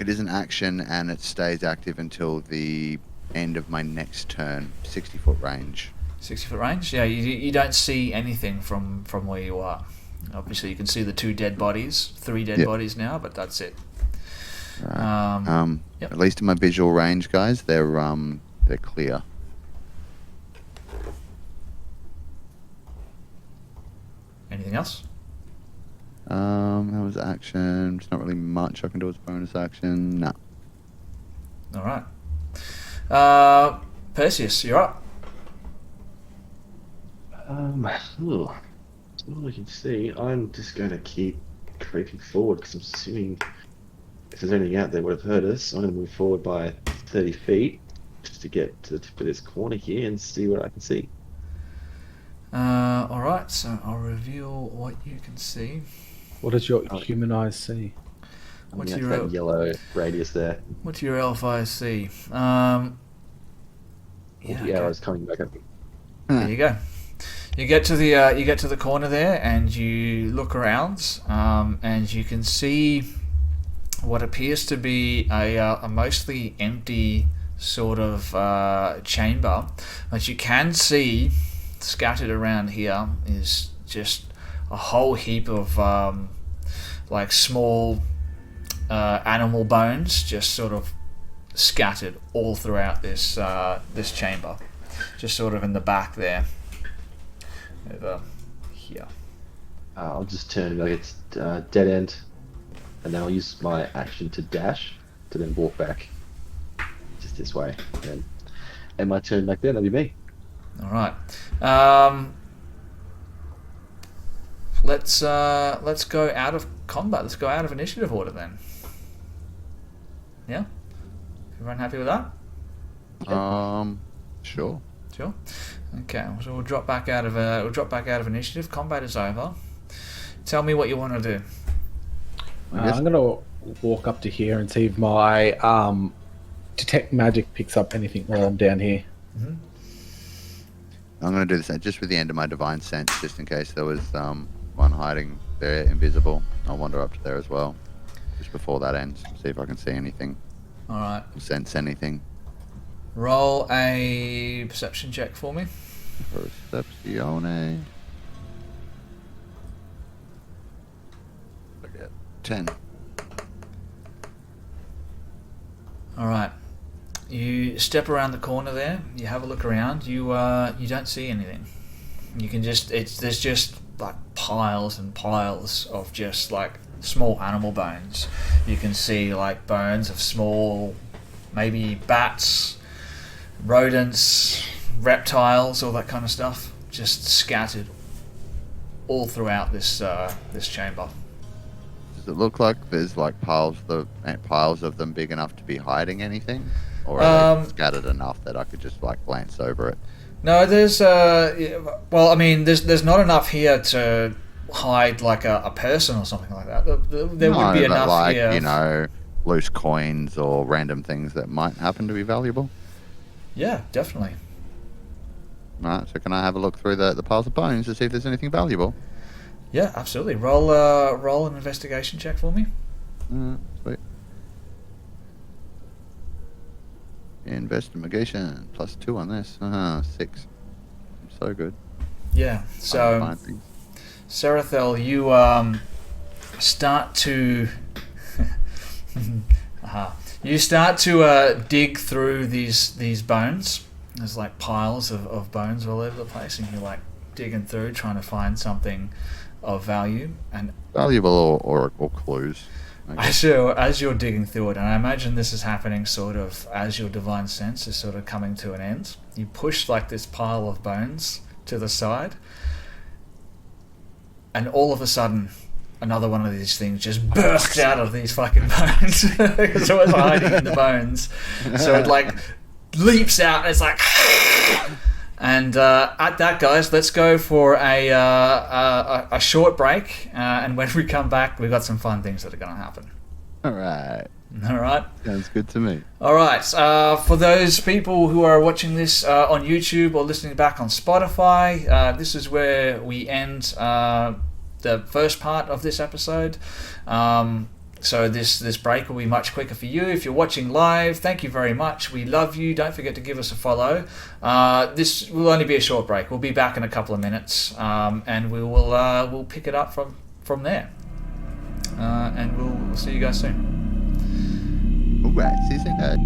B: is an action, and it stays active until the end of my next turn, 60-foot range.
A: 60-foot range? Yeah, you don't see anything from where you are. Obviously, you can see the 2 dead bodies, 3 dead bodies now, but that's it.
B: Right.
A: Yep.
B: At least in my visual range, guys, they're clear.
A: Anything else?
B: That was action. There's not really much I can do as bonus action. No.
A: All right. Perseus, you're up.
D: All I can see, I'm just going to keep creeping forward because I'm assuming if there's anything out there would have heard us. I'm going to move forward by 30 feet just to get to the tip of this corner here and see what I can see.
A: All right, so I'll reveal what you can see.
C: What does your human eyes see?
A: What's
D: That's
A: your
D: that yellow radius there?
A: What's your elf eyes see?
D: Arrows coming back at me.
A: There you go. You get to the corner there, and you look around, and you can see what appears to be a mostly empty sort of chamber, but you can see scattered around here is just a whole heap of like small animal bones, just sort of scattered all throughout this this chamber, just sort of in the back there, over here.
D: I'll just turn like it's dead end, and then I'll use my action to dash to then walk back just this way, and my turn back there. That'll be me.
A: All right. Let's go out of combat. Let's go out of initiative order then. Yeah. Everyone happy with that?
B: Sure.
A: Sure. Okay. So we'll drop back out of initiative. Combat is over. Tell me what you want to do.
C: I'm going to walk up to here and see if my detect magic picks up anything while I'm down here.
A: Mm-hmm.
B: I'm going to do this just with the end of my divine sense, just in case there was one hiding there, invisible. I'll wander up to there as well, just before that ends. See if I can see anything.
A: All right.
B: Sense anything.
A: Roll a perception check for me.
B: Perceptione. 10.
A: All right. You step around the corner there. You have a look around. You don't see anything. You can there's just like piles and piles of just like small animal bones. You can see like bones of small, maybe bats, rodents, reptiles, all that kind of stuff, just scattered all throughout this chamber.
B: Does it look like there's like piles of them big enough to be hiding anything? Or are they scattered enough that I could just like glance over it?
A: No, there's well, I mean, there's not enough here to hide like a person or something like that. There would be
B: but
A: enough
B: like,
A: here.
B: you know, loose coins or random things that might happen to be valuable.
A: Yeah, definitely.
B: Right, so can I have a look through the piles of bones to see if there's anything valuable?
A: Yeah, absolutely. Roll an investigation check for me.
B: Sweet. Investigation +2 on this. 6. So good.
A: Yeah. So,
B: Find things.
A: Serathel, you start to you start to dig through these bones. There's like piles of bones all over the place, and you're like digging through trying to find something of value. And
B: Valuable or clues. I guess.
A: as you're digging through it, and I imagine this is happening sort of as your divine sense is sort of coming to an end, you push like this pile of bones to the side, and all of a sudden another one of these things just bursts out of these fucking bones because it was hiding in the bones. So it like leaps out and it's like and at that, guys, let's go for a short break, and when we come back we've got some fun things that are going to happen.
B: All right. Sounds good to me.
A: All right. For those people who are watching this on YouTube or listening back on Spotify, this is where we end the first part of this episode. So this break will be much quicker for you. If you're watching live, thank you very much. We love you. Don't forget to give us a follow. This will only be a short break. We'll be back in a couple of minutes, and we'll pick it up from there. And we'll see you guys soon.
B: All right. See you soon, guys.